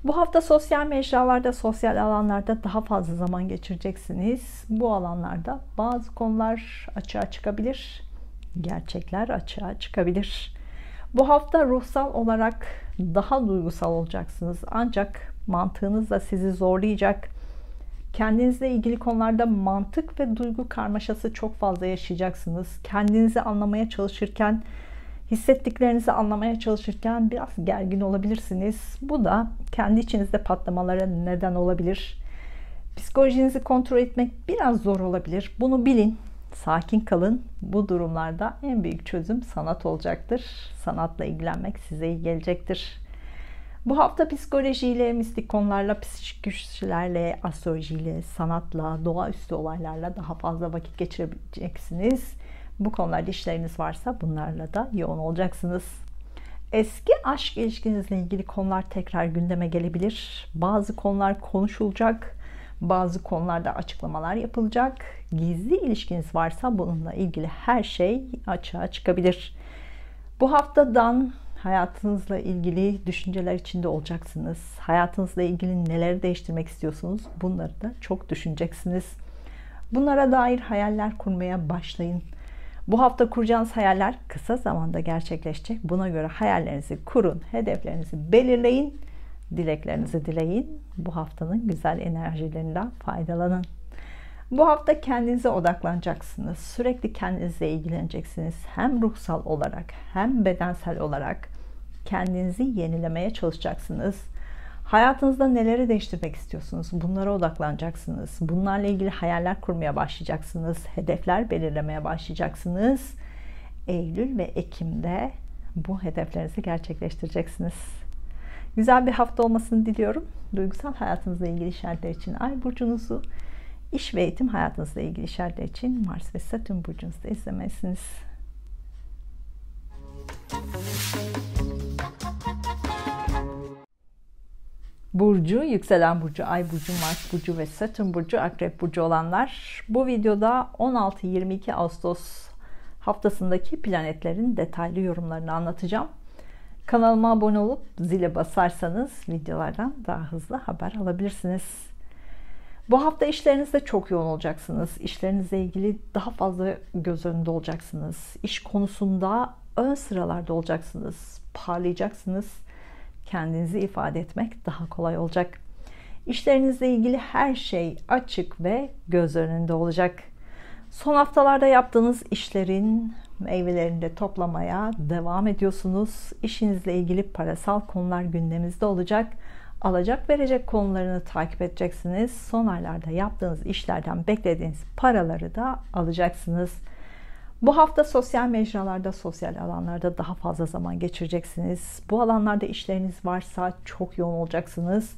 Bu hafta sosyal mecralarda, sosyal alanlarda daha fazla zaman geçireceksiniz. Bu alanlarda bazı konular açığa çıkabilir. Gerçekler açığa çıkabilir. Bu hafta ruhsal olarak daha duygusal olacaksınız. Ancak mantığınız da sizi zorlayacak. Kendinizle ilgili konularda mantık ve duygu karmaşası çok fazla yaşayacaksınız. Kendinizi anlamaya çalışırken, hissettiklerinizi anlamaya çalışırken biraz gergin olabilirsiniz. Bu da kendi içinizde patlamalara neden olabilir. Psikolojinizi kontrol etmek biraz zor olabilir. Bunu bilin. Sakin kalın. Bu durumlarda en büyük çözüm sanat olacaktır. Sanatla ilgilenmek size iyi gelecektir. Bu hafta psikolojiyle, mistik konularla, psikolojilerle, astrolojiyle, sanatla, doğaüstü olaylarla daha fazla vakit geçirebileceksiniz. Bu konularda işleriniz varsa bunlarla da yoğun olacaksınız. Eski aşk ilişkinizle ilgili konular tekrar gündeme gelebilir. Bazı konular konuşulacak. Bazı konularda açıklamalar yapılacak. Gizli ilişkiniz varsa bununla ilgili her şey açığa çıkabilir. Bu haftadan hayatınızla ilgili düşünceler içinde olacaksınız. Hayatınızla ilgili neleri değiştirmek istiyorsunuz? Bunları da çok düşüneceksiniz. Bunlara dair hayaller kurmaya başlayın. Bu hafta kuracağınız hayaller kısa zamanda gerçekleşecek. Buna göre hayallerinizi kurun, hedeflerinizi belirleyin, dileklerinizi dileyin. Bu haftanın güzel enerjilerinden faydalanın. Bu hafta kendinize odaklanacaksınız. Sürekli kendinizle ilgileneceksiniz. Hem ruhsal olarak hem bedensel olarak kendinizi yenilemeye çalışacaksınız. Hayatınızda neleri değiştirmek istiyorsunuz? Bunlara odaklanacaksınız. Bunlarla ilgili hayaller kurmaya başlayacaksınız. Hedefler belirlemeye başlayacaksınız. Eylül ve Ekim'de bu hedeflerinizi gerçekleştireceksiniz. Güzel bir hafta olmasını diliyorum. Duygusal hayatınızla ilgili işaretler için Ay burcunuzu, İş ve eğitim hayatınızla ilgili işaretler için Mars ve Satürn burcunuzda izlemelisiniz. Burcu, yükselen burcu, ay burcu, Mars burcu ve Satürn burcu, Akrep burcu olanlar, bu videoda 16-22 Ağustos haftasındaki planetlerin detaylı yorumlarını anlatacağım. Kanalıma abone olup zile basarsanız videolardan daha hızlı haber alabilirsiniz. Bu hafta işlerinizde çok yoğun olacaksınız. İşlerinizle ilgili daha fazla göz önünde olacaksınız. İş konusunda ön sıralarda olacaksınız. Parlayacaksınız. Kendinizi ifade etmek daha kolay olacak. İşlerinizle ilgili her şey açık ve göz önünde olacak. Son haftalarda yaptığınız işlerin meyvelerini de toplamaya devam ediyorsunuz. İşinizle ilgili parasal konular gündeminizde olacak. Alacak verecek konularını takip edeceksiniz. Son aylarda yaptığınız işlerden beklediğiniz paraları da alacaksınız. Bu hafta sosyal mecralarda, sosyal alanlarda daha fazla zaman geçireceksiniz. Bu alanlarda işleriniz varsa çok yoğun olacaksınız.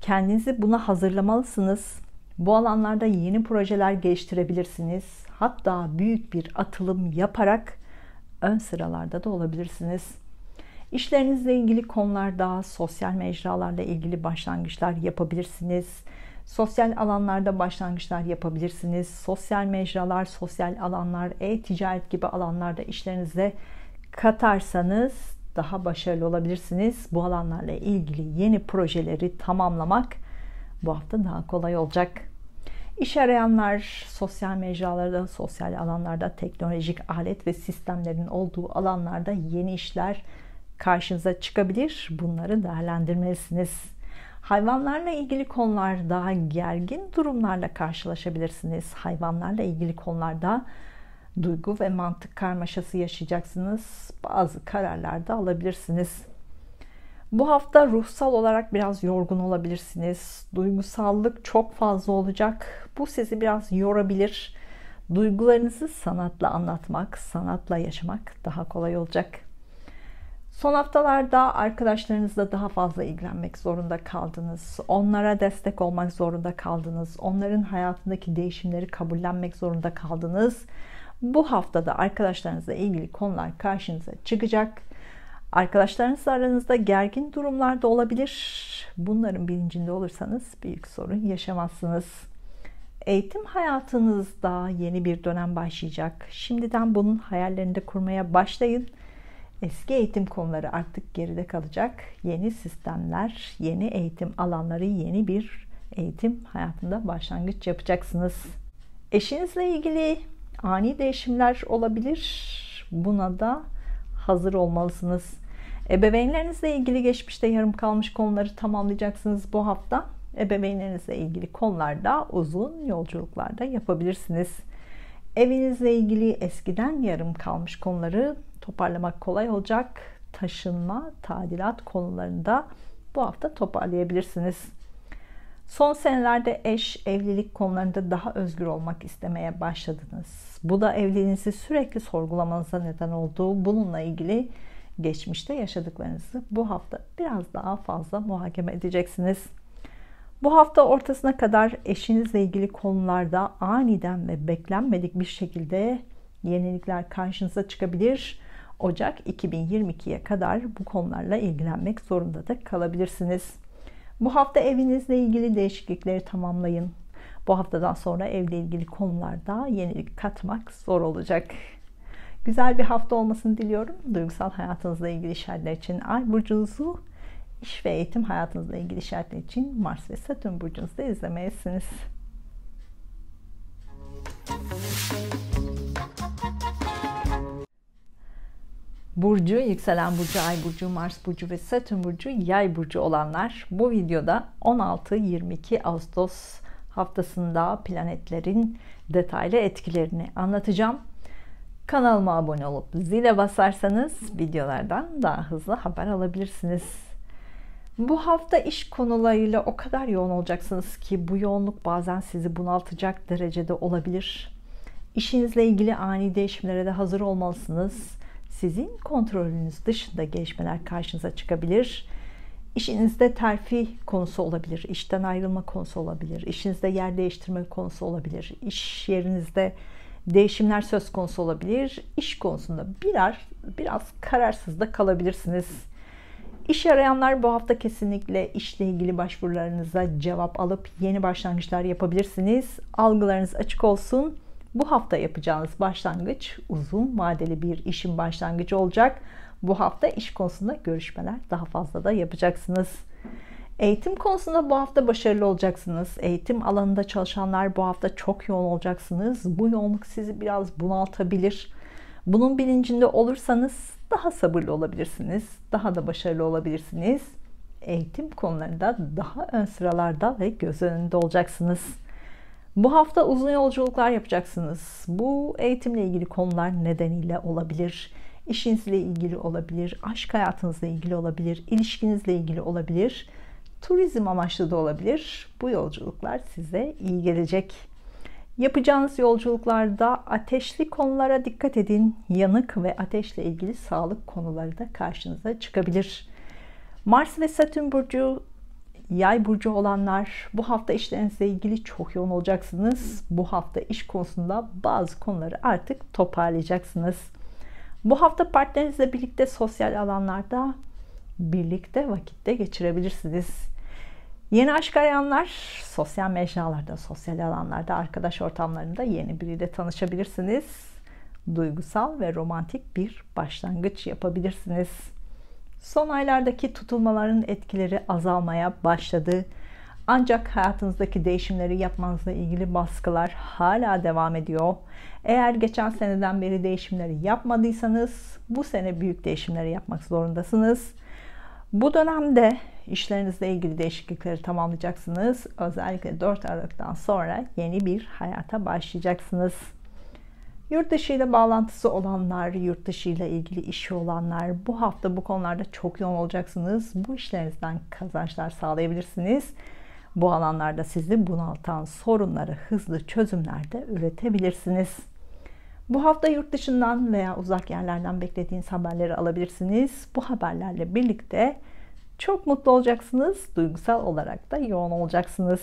Kendinizi buna hazırlamalısınız. Bu alanlarda yeni projeler geliştirebilirsiniz. Hatta büyük bir atılım yaparak ön sıralarda da olabilirsiniz. İşlerinizle ilgili konularda sosyal mecralarla ilgili başlangıçlar yapabilirsiniz. Sosyal alanlarda başlangıçlar yapabilirsiniz. Sosyal mecralar, sosyal alanlar, e-ticaret gibi alanlarda işlerinize katarsanız daha başarılı olabilirsiniz. Bu alanlarla ilgili yeni projeleri tamamlamak bu hafta daha kolay olacak. İş arayanlar sosyal mecralarda, sosyal alanlarda, teknolojik alet ve sistemlerin olduğu alanlarda yeni işler karşınıza çıkabilir. Bunları değerlendirmelisiniz. Hayvanlarla ilgili konularda gergin durumlarla karşılaşabilirsiniz. Hayvanlarla ilgili konularda duygu ve mantık karmaşası yaşayacaksınız. Bazı kararlar da alabilirsiniz. Bu hafta ruhsal olarak biraz yorgun olabilirsiniz. Duygusallık çok fazla olacak. Bu sizi biraz yorabilir. Duygularınızı sanatla anlatmak, sanatla yaşamak daha kolay olacak. Son haftalarda arkadaşlarınızla daha fazla ilgilenmek zorunda kaldınız. Onlara destek olmak zorunda kaldınız. Onların hayatındaki değişimleri kabullenmek zorunda kaldınız. Bu haftada arkadaşlarınızla ilgili konular karşınıza çıkacak. Arkadaşlarınızla aranızda gergin durumlar da olabilir. Bunların bilincinde olursanız büyük sorun yaşamazsınız. Eğitim hayatınızda yeni bir dönem başlayacak. Şimdiden bunun hayallerini de kurmaya başlayın. Eski eğitim konuları artık geride kalacak. Yeni sistemler, yeni eğitim alanları, yeni bir eğitim hayatında başlangıç yapacaksınız. Eşinizle ilgili ani değişimler olabilir. Buna da hazır olmalısınız. Ebeveynlerinizle ilgili geçmişte yarım kalmış konuları tamamlayacaksınız bu hafta. Ebeveynlerinizle ilgili konularda uzun yolculuklarda yapabilirsiniz. Evinizle ilgili eskiden yarım kalmış konuları toparlamak kolay olacak. Taşınma, tadilat konularında bu hafta toparlayabilirsiniz. Son senelerde eş, evlilik konularında daha özgür olmak istemeye başladınız. Bu da evliliğinizi sürekli sorgulamanıza neden oldu. Bununla ilgili geçmişte yaşadıklarınızı bu hafta biraz daha fazla muhakeme edeceksiniz. Bu hafta ortasına kadar eşinizle ilgili konularda aniden ve beklenmedik bir şekilde yenilikler karşınıza çıkabilir. Ocak 2022'ye kadar bu konularla ilgilenmek zorunda da kalabilirsiniz. Bu hafta evinizle ilgili değişiklikleri tamamlayın. Bu haftadan sonra evle ilgili konularda yenilik katmak zor olacak. Güzel bir hafta olmasını diliyorum. Duygusal hayatınızla ilgili işaretler için Ay burcunuzu, iş ve eğitim hayatınızla ilgili işaretler için Mars ve Satürn burcunuzda izlemelisiniz. Burcu, yükselen burcu, ay burcu, Mars burcu ve Satürn burcu, yay burcu olanlar bu videoda 16-22 Ağustos haftasında planetlerin detaylı etkilerini anlatacağım. Kanalıma abone olup zile basarsanız videolardan daha hızlı haber alabilirsiniz. Bu hafta iş konularıyla o kadar yoğun olacaksınız ki bu yoğunluk bazen sizi bunaltacak derecede olabilir. İşinizle ilgili ani değişimlere de hazır olmalısınız. Sizin kontrolünüz dışında gelişmeler karşınıza çıkabilir. İşinizde terfi konusu olabilir, işten ayrılma konusu olabilir, işinizde yer değiştirme konusu olabilir, iş yerinizde değişimler söz konusu olabilir. İş konusunda biraz kararsız da kalabilirsiniz. İş arayanlar bu hafta kesinlikle işle ilgili başvurularınıza cevap alıp yeni başlangıçlar yapabilirsiniz. Algılarınız açık olsun. Bu hafta yapacağınız başlangıç uzun vadeli bir işin başlangıcı olacak. Bu hafta iş konusunda görüşmeler daha fazla da yapacaksınız. Eğitim konusunda bu hafta başarılı olacaksınız. Eğitim alanında çalışanlar bu hafta çok yoğun olacaksınız. Bu yoğunluk sizi biraz bunaltabilir. Bunun bilincinde olursanız daha sabırlı olabilirsiniz. Daha da başarılı olabilirsiniz. Eğitim konularında daha ön sıralarda ve göz önünde olacaksınız. Bu hafta uzun yolculuklar yapacaksınız. Bu eğitimle ilgili konular nedeniyle olabilir. İşinizle ilgili olabilir, aşk hayatınızla ilgili olabilir, ilişkinizle ilgili olabilir. Turizm amaçlı da olabilir. Bu yolculuklar size iyi gelecek. Yapacağınız yolculuklarda ateşli konulara dikkat edin. Yanık ve ateşle ilgili sağlık konuları da karşınıza çıkabilir. Mars ve Satürn burcu, yay burcu olanlar bu hafta işlerinizle ilgili çok yoğun olacaksınız. Bu hafta iş konusunda bazı konuları artık toparlayacaksınız. Bu hafta partnerinizle birlikte sosyal alanlarda birlikte vakitte geçirebilirsiniz. Yeni aşk arayanlar sosyal mecralarda, sosyal alanlarda, arkadaş ortamlarında yeni biriyle tanışabilirsiniz. Duygusal ve romantik bir başlangıç yapabilirsiniz. Son aylardaki tutulmaların etkileri azalmaya başladı. Ancak hayatınızdaki değişimleri yapmanızla ilgili baskılar hala devam ediyor. Eğer geçen seneden beri değişimleri yapmadıysanız bu sene büyük değişimleri yapmak zorundasınız. Bu dönemde işlerinizle ilgili değişiklikleri tamamlayacaksınız. Özellikle 4 Aralık'tan sonra yeni bir hayata başlayacaksınız. Yurt dışı ile bağlantısı olanlar, yurt dışı ile ilgili işi olanlar bu hafta bu konularda çok yoğun olacaksınız. Bu işlerinizden kazançlar sağlayabilirsiniz. Bu alanlarda sizi bunaltan sorunları hızlı çözümlerde üretebilirsiniz. Bu hafta yurt dışından veya uzak yerlerden beklediğiniz haberleri alabilirsiniz. Bu haberlerle birlikte çok mutlu olacaksınız. Duygusal olarak da yoğun olacaksınız.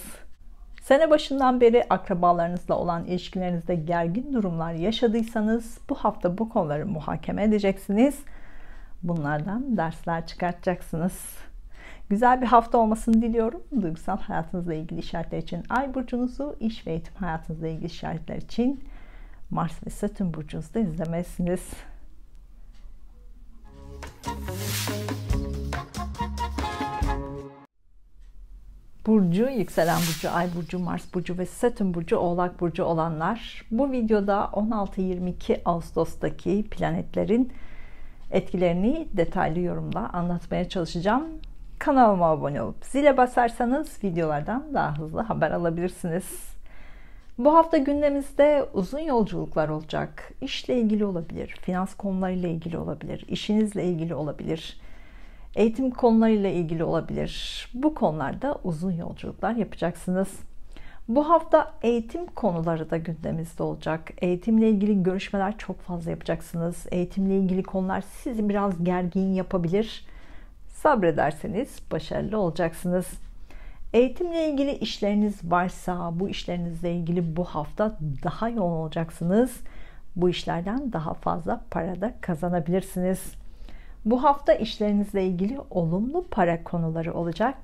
Sene başından beri akrabalarınızla olan ilişkilerinizde gergin durumlar yaşadıysanız bu hafta bu konuları muhakeme edeceksiniz. Bunlardan dersler çıkartacaksınız. Güzel bir hafta olmasını diliyorum. Duygusal hayatınızla ilgili işaretler için Ay burcunuzu, iş ve eğitim hayatınızla ilgili işaretler için Mars ve Satürn burcunuzda izlemelisiniz. Burcu, yükselen burcu, ay burcu, Mars burcu ve Satürn burcu, Oğlak burcu olanlar bu videoda 16-22 Ağustos'taki planetlerin etkilerini detaylı yorumla anlatmaya çalışacağım. Kanalıma abone olup zile basarsanız videolardan daha hızlı haber alabilirsiniz. Bu hafta gündemimizde uzun yolculuklar olacak. İşle ilgili olabilir, finans konularıyla ilgili olabilir, işinizle ilgili olabilir, eğitim konularıyla ilgili olabilir. Bu konularda uzun yolculuklar yapacaksınız. Bu hafta eğitim konuları da gündemimizde olacak. Eğitimle ilgili görüşmeler çok fazla yapacaksınız. Eğitimle ilgili konular sizi biraz gergin yapabilir. Sabrederseniz başarılı olacaksınız. Eğitimle ilgili işleriniz varsa bu işlerinizle ilgili bu hafta daha yoğun olacaksınız. Bu işlerden daha fazla para da kazanabilirsiniz. Bu hafta işlerinizle ilgili olumlu para konuları olacak.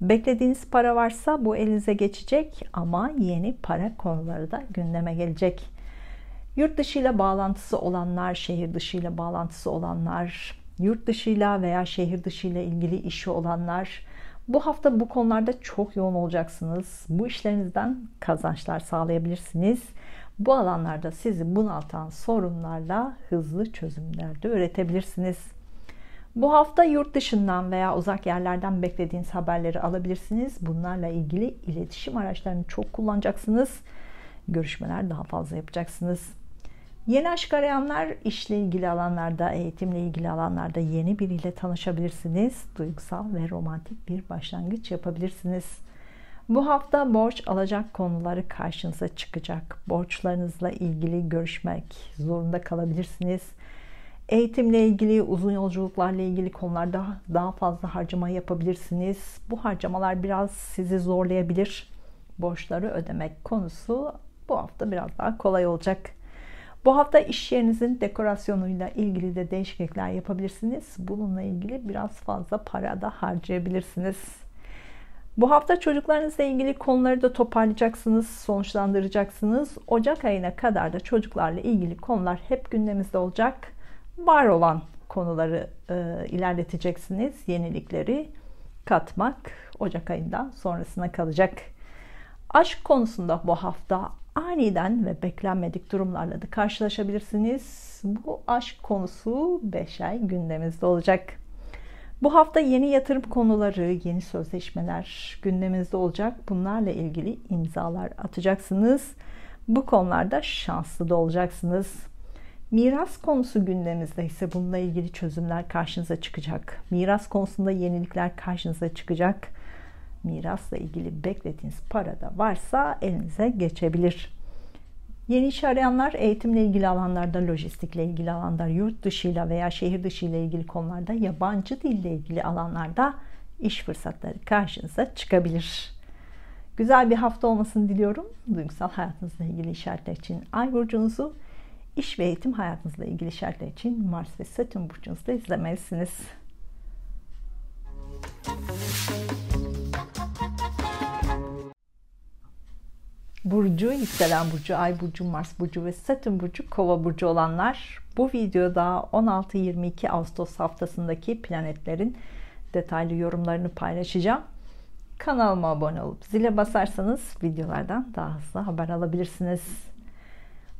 Beklediğiniz para varsa bu elinize geçecek ama yeni para konuları da gündeme gelecek. Yurt dışıyla bağlantısı olanlar, şehir dışıyla bağlantısı olanlar, yurt dışıyla veya şehir dışıyla ilgili işi olanlar, bu hafta bu konularda çok yoğun olacaksınız. Bu işlerinizden kazançlar sağlayabilirsiniz. Bu alanlarda sizi bunaltan sorunlarla hızlı çözümler de üretebilirsiniz. Bu hafta yurt dışından veya uzak yerlerden beklediğiniz haberleri alabilirsiniz. Bunlarla ilgili iletişim araçlarını çok kullanacaksınız. Görüşmeler daha fazla yapacaksınız. Yeni aşk arayanlar işle ilgili alanlarda, eğitimle ilgili alanlarda yeni biriyle tanışabilirsiniz. Duygusal ve romantik bir başlangıç yapabilirsiniz. Bu hafta borç alacak konuları karşınıza çıkacak. Borçlarınızla ilgili görüşmek zorunda kalabilirsiniz. Eğitimle ilgili, uzun yolculuklarla ilgili konularda daha fazla harcama yapabilirsiniz. Bu harcamalar biraz sizi zorlayabilir. Borçları ödemek konusu bu hafta biraz daha kolay olacak. Bu hafta iş yerinizin dekorasyonuyla ilgili de değişiklikler yapabilirsiniz. Bununla ilgili biraz fazla para da harcayabilirsiniz. Bu hafta çocuklarınızla ilgili konuları da toparlayacaksınız, sonuçlandıracaksınız. Ocak ayına kadar da çocuklarla ilgili konular hep gündemimizde olacak. Var olan konuları ilerleteceksiniz. Yenilikleri katmak Ocak ayından sonrasına kalacak. Aşk konusunda bu hafta aniden ve beklenmedik durumlarla da karşılaşabilirsiniz. Bu aşk konusu 5 ay gündemimizde olacak. Bu hafta yeni yatırım konuları, yeni sözleşmeler gündemimizde olacak. Bunlarla ilgili imzalar atacaksınız. Bu konularda şanslı da olacaksınız. Miras konusu gündemimizde ise bununla ilgili çözümler karşınıza çıkacak. Miras konusunda yenilikler karşınıza çıkacak. Mirasla ilgili beklediğiniz para da varsa elinize geçebilir. Yeni iş arayanlar eğitimle ilgili alanlarda, lojistikle ilgili alanlar, yurt dışıyla veya şehir dışıyla ilgili konularda, yabancı dille ilgili alanlarda iş fırsatları karşınıza çıkabilir. Güzel bir hafta olmasını diliyorum. Duygusal hayatınızla ilgili işaretler için Ay burcunuzu, iş ve eğitim hayatınızla ilgili işaretler için Mars ve Satürn burcunuzu da izlemelisiniz. Burcu, yükselen burcu, ay burcu, Mars burcu ve Satürn burcu, Kova burcu olanlar, bu videoda 16-22 Ağustos haftasındaki planetlerin detaylı yorumlarını paylaşacağım. Kanalıma abone olup zile basarsanız videolardan daha hızlı haber alabilirsiniz.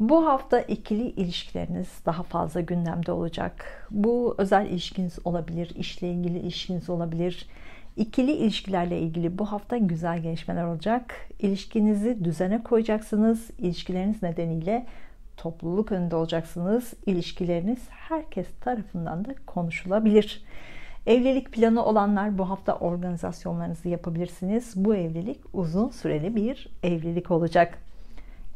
Bu hafta ikili ilişkileriniz daha fazla gündemde olacak. Bu özel ilişkiniz olabilir, işle ilgili ilişkiniz olabilir. İkili ilişkilerle ilgili bu hafta güzel gelişmeler olacak. İlişkinizi düzene koyacaksınız. İlişkileriniz nedeniyle topluluk önünde olacaksınız. İlişkileriniz herkes tarafından da konuşulabilir. Evlilik planı olanlar bu hafta organizasyonlarınızı yapabilirsiniz. Bu evlilik uzun süreli bir evlilik olacak.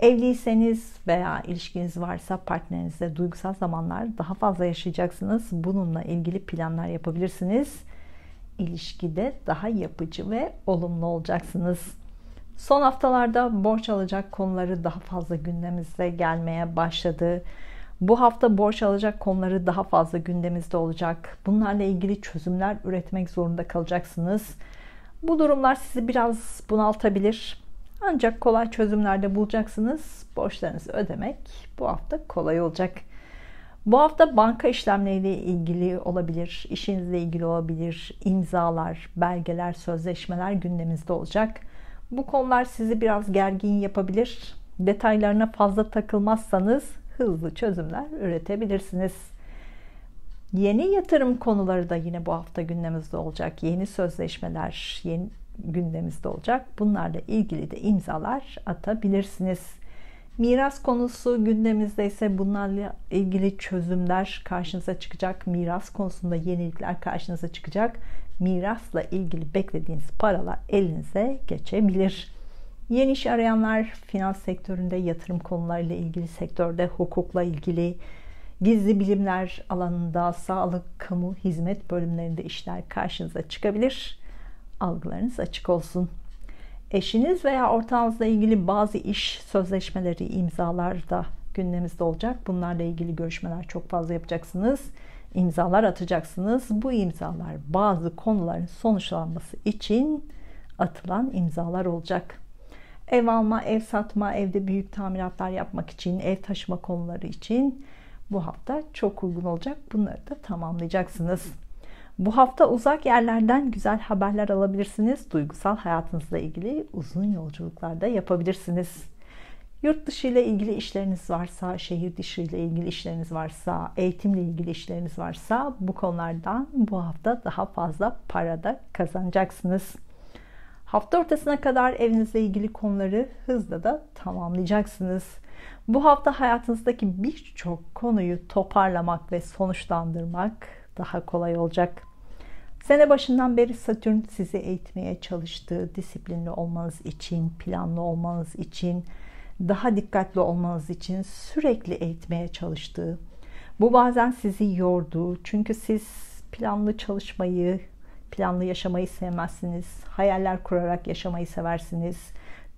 Evliyseniz veya ilişkiniz varsa partnerinizle duygusal zamanlar daha fazla yaşayacaksınız. Bununla ilgili planlar yapabilirsiniz. İlişkide daha yapıcı ve olumlu olacaksınız. Son haftalarda borç alacak konuları daha fazla gündemimize gelmeye başladı. Bu hafta borç alacak konuları daha fazla gündemimizde olacak. Bunlarla ilgili çözümler üretmek zorunda kalacaksınız. Bu durumlar sizi biraz bunaltabilir. Ancak kolay çözümler de bulacaksınız. Borçlarınızı ödemek bu hafta kolay olacak. Bu hafta banka işlemleriyle ilgili olabilir, işinizle ilgili olabilir, imzalar, belgeler, sözleşmeler gündeminizde olacak. Bu konular sizi biraz gergin yapabilir. Detaylarına fazla takılmazsanız hızlı çözümler üretebilirsiniz. Yeni yatırım konuları da yine bu hafta gündemimizde olacak. Yeni sözleşmeler, yeni gündemimizde olacak. Bunlarla ilgili de imzalar atabilirsiniz. Miras konusu gündemimizde ise bunlarla ilgili çözümler karşınıza çıkacak. Miras konusunda yenilikler karşınıza çıkacak. Mirasla ilgili beklediğiniz paralar elinize geçebilir. Yeni iş arayanlar finans sektöründe, yatırım konularıyla ilgili sektörde, hukukla ilgili, gizli bilimler alanında, sağlık, kamu, hizmet bölümlerinde işler karşınıza çıkabilir. Algılarınız açık olsun. Eşiniz veya ortağınızla ilgili bazı iş sözleşmeleri, imzalar da gündemimizde olacak. Bunlarla ilgili görüşmeler çok fazla yapacaksınız. İmzalar atacaksınız. Bu imzalar bazı konuların sonuçlanması için atılan imzalar olacak. Ev alma, ev satma, evde büyük tamiratlar yapmak için, ev taşıma konuları için bu hafta çok uygun olacak. Bunları da tamamlayacaksınız. Bu hafta uzak yerlerden güzel haberler alabilirsiniz. Duygusal hayatınızla ilgili uzun yolculuklar da yapabilirsiniz. Yurt dışı ile ilgili işleriniz varsa, şehir dışı ile ilgili işleriniz varsa, eğitimle ilgili işleriniz varsa bu konulardan bu hafta daha fazla para da kazanacaksınız. Hafta ortasına kadar evinizle ilgili konuları hızla da tamamlayacaksınız. Bu hafta hayatınızdaki birçok konuyu toparlamak ve sonuçlandırmak daha kolay olacak. Sene başından beri Satürn sizi eğitmeye çalıştı. Disiplinli olmanız için, planlı olmanız için, daha dikkatli olmanız için sürekli eğitmeye çalıştı. Bu bazen sizi yordu. Çünkü siz planlı çalışmayı, planlı yaşamayı sevmezsiniz. Hayaller kurarak yaşamayı seversiniz.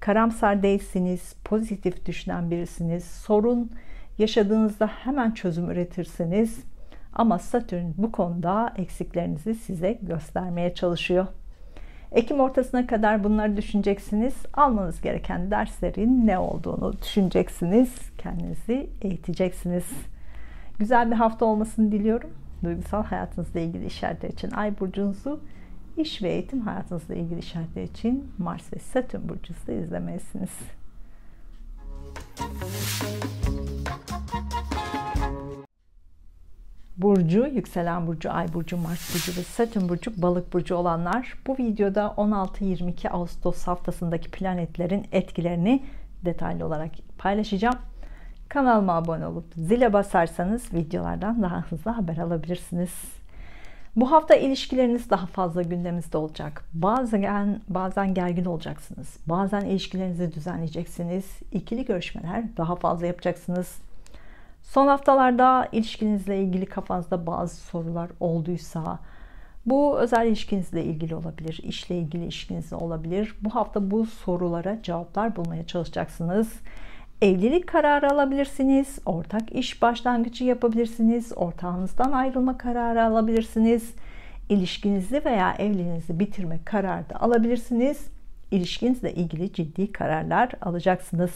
Karamsar değilsiniz. Pozitif düşünen birisiniz. Sorun yaşadığınızda hemen çözüm üretirsiniz. Ama Satürn bu konuda eksiklerinizi size göstermeye çalışıyor. Ekim ortasına kadar bunları düşüneceksiniz. Almanız gereken derslerin ne olduğunu düşüneceksiniz. Kendinizi eğiteceksiniz. Güzel bir hafta olmasını diliyorum. Duygusal hayatınızla ilgili işaretler için Ay burcunuzu, iş ve eğitim hayatınızla ilgili işaretler için Mars ve Satürn burcunuzu izlemelisiniz. Burcu, yükselen burcu, ay burcu, Mars burcu ve Satürn burcu, balık burcu olanlar bu videoda 16-22 Ağustos haftasındaki planetlerin etkilerini detaylı olarak paylaşacağım. Kanalıma abone olup zile basarsanız videolardan daha hızlı haber alabilirsiniz. Bu hafta ilişkileriniz daha fazla gündeminizde olacak. Bazen gergin olacaksınız. Bazen ilişkilerinizi düzenleyeceksiniz. İkili görüşmeler daha fazla yapacaksınız. Son haftalarda ilişkinizle ilgili kafanızda bazı sorular olduysa, bu özel ilişkinizle ilgili olabilir, işle ilgili ilişkinizle olabilir. Bu hafta bu sorulara cevaplar bulmaya çalışacaksınız. Evlilik kararı alabilirsiniz, ortak iş başlangıcı yapabilirsiniz, ortağınızdan ayrılma kararı alabilirsiniz, ilişkinizi veya evliliğinizi bitirme kararı da alabilirsiniz. İlişkinizle ilgili ciddi kararlar alacaksınız.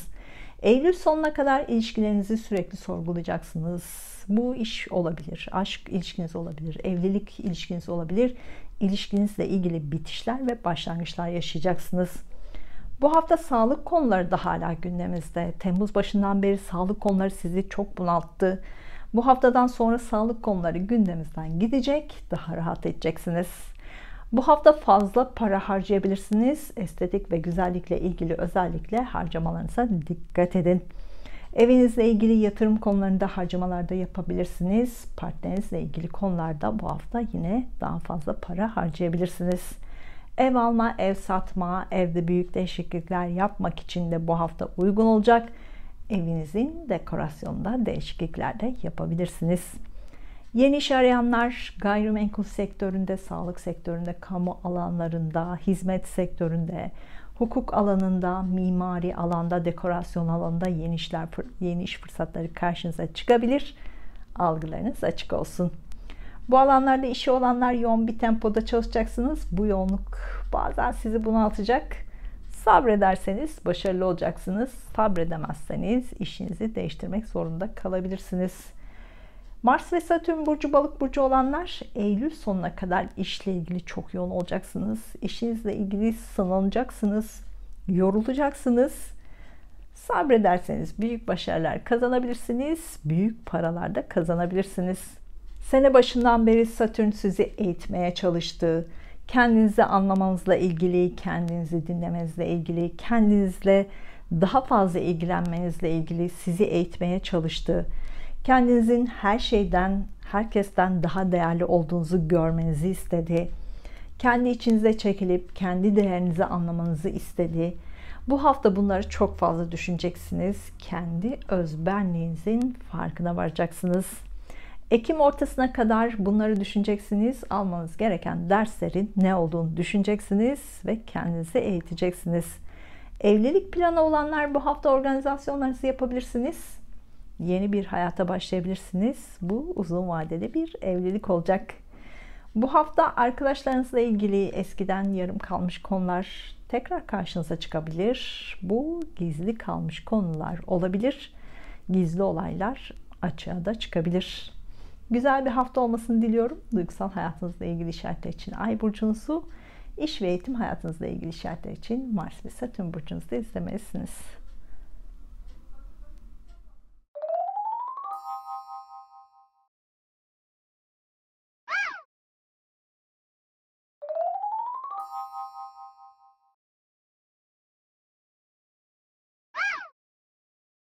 Eylül sonuna kadar ilişkilerinizi sürekli sorgulayacaksınız. Bu iş olabilir, aşk ilişkiniz olabilir, evlilik ilişkiniz olabilir. İlişkinizle ilgili bitişler ve başlangıçlar yaşayacaksınız. Bu hafta sağlık konuları da hala gündeminizde. Temmuz başından beri sağlık konuları sizi çok bunalttı. Bu haftadan sonra sağlık konuları gündemimizden gidecek, daha rahat edeceksiniz. Bu hafta fazla para harcayabilirsiniz. Estetik ve güzellikle ilgili özellikle harcamalarınıza dikkat edin. Evinizle ilgili yatırım konularında harcamalar da yapabilirsiniz. Partnerinizle ilgili konularda bu hafta yine daha fazla para harcayabilirsiniz. Ev alma, ev satma, evde büyük değişiklikler yapmak için de bu hafta uygun olacak. Evinizin dekorasyonunda değişiklikler de yapabilirsiniz. Yeni iş arayanlar gayrimenkul sektöründe, sağlık sektöründe, kamu alanlarında, hizmet sektöründe, hukuk alanında, mimari alanda, dekorasyon alanında yeni iş fırsatları karşınıza çıkabilir. Algılarınız açık olsun. Bu alanlarda işi olanlar yoğun bir tempoda çalışacaksınız. Bu yoğunluk bazen sizi bunaltacak. Sabrederseniz başarılı olacaksınız. Sabredemezseniz işinizi değiştirmek zorunda kalabilirsiniz. Mars ve Satürn burcu balık burcu olanlar Eylül sonuna kadar işle ilgili çok yoğun olacaksınız. İşinizle ilgili sınanacaksınız. Yorulacaksınız. Sabrederseniz büyük başarılar kazanabilirsiniz. Büyük paralar da kazanabilirsiniz. Sene başından beri Satürn sizi eğitmeye çalıştı. Kendinizi anlamanızla ilgili, kendinizi dinlemenizle ilgili, kendinizle daha fazla ilgilenmenizle ilgili sizi eğitmeye çalıştı. Kendinizin her şeyden, herkesten daha değerli olduğunuzu görmenizi istedi. Kendi içinize çekilip kendi değerinizi anlamanızı istedi. Bu hafta bunları çok fazla düşüneceksiniz. Kendi özbenliğinizin farkına varacaksınız. Ekim ortasına kadar bunları düşüneceksiniz. Almanız gereken derslerin ne olduğunu düşüneceksiniz ve kendinizi eğiteceksiniz. Evlilik planı olanlar bu hafta organizasyonlarınızı yapabilirsiniz. Yeni bir hayata başlayabilirsiniz. Bu uzun vadeli bir evlilik olacak. Bu hafta arkadaşlarınızla ilgili eskiden yarım kalmış konular tekrar karşınıza çıkabilir. Bu gizli kalmış konular olabilir. Gizli olaylar açığa da çıkabilir. Güzel bir hafta olmasını diliyorum. Duygusal hayatınızla ilgili işaretler için Ay burcunuzu, iş ve eğitim hayatınızla ilgili işaretler için Mars ve Satürn burcunuzu da izlemelisiniz.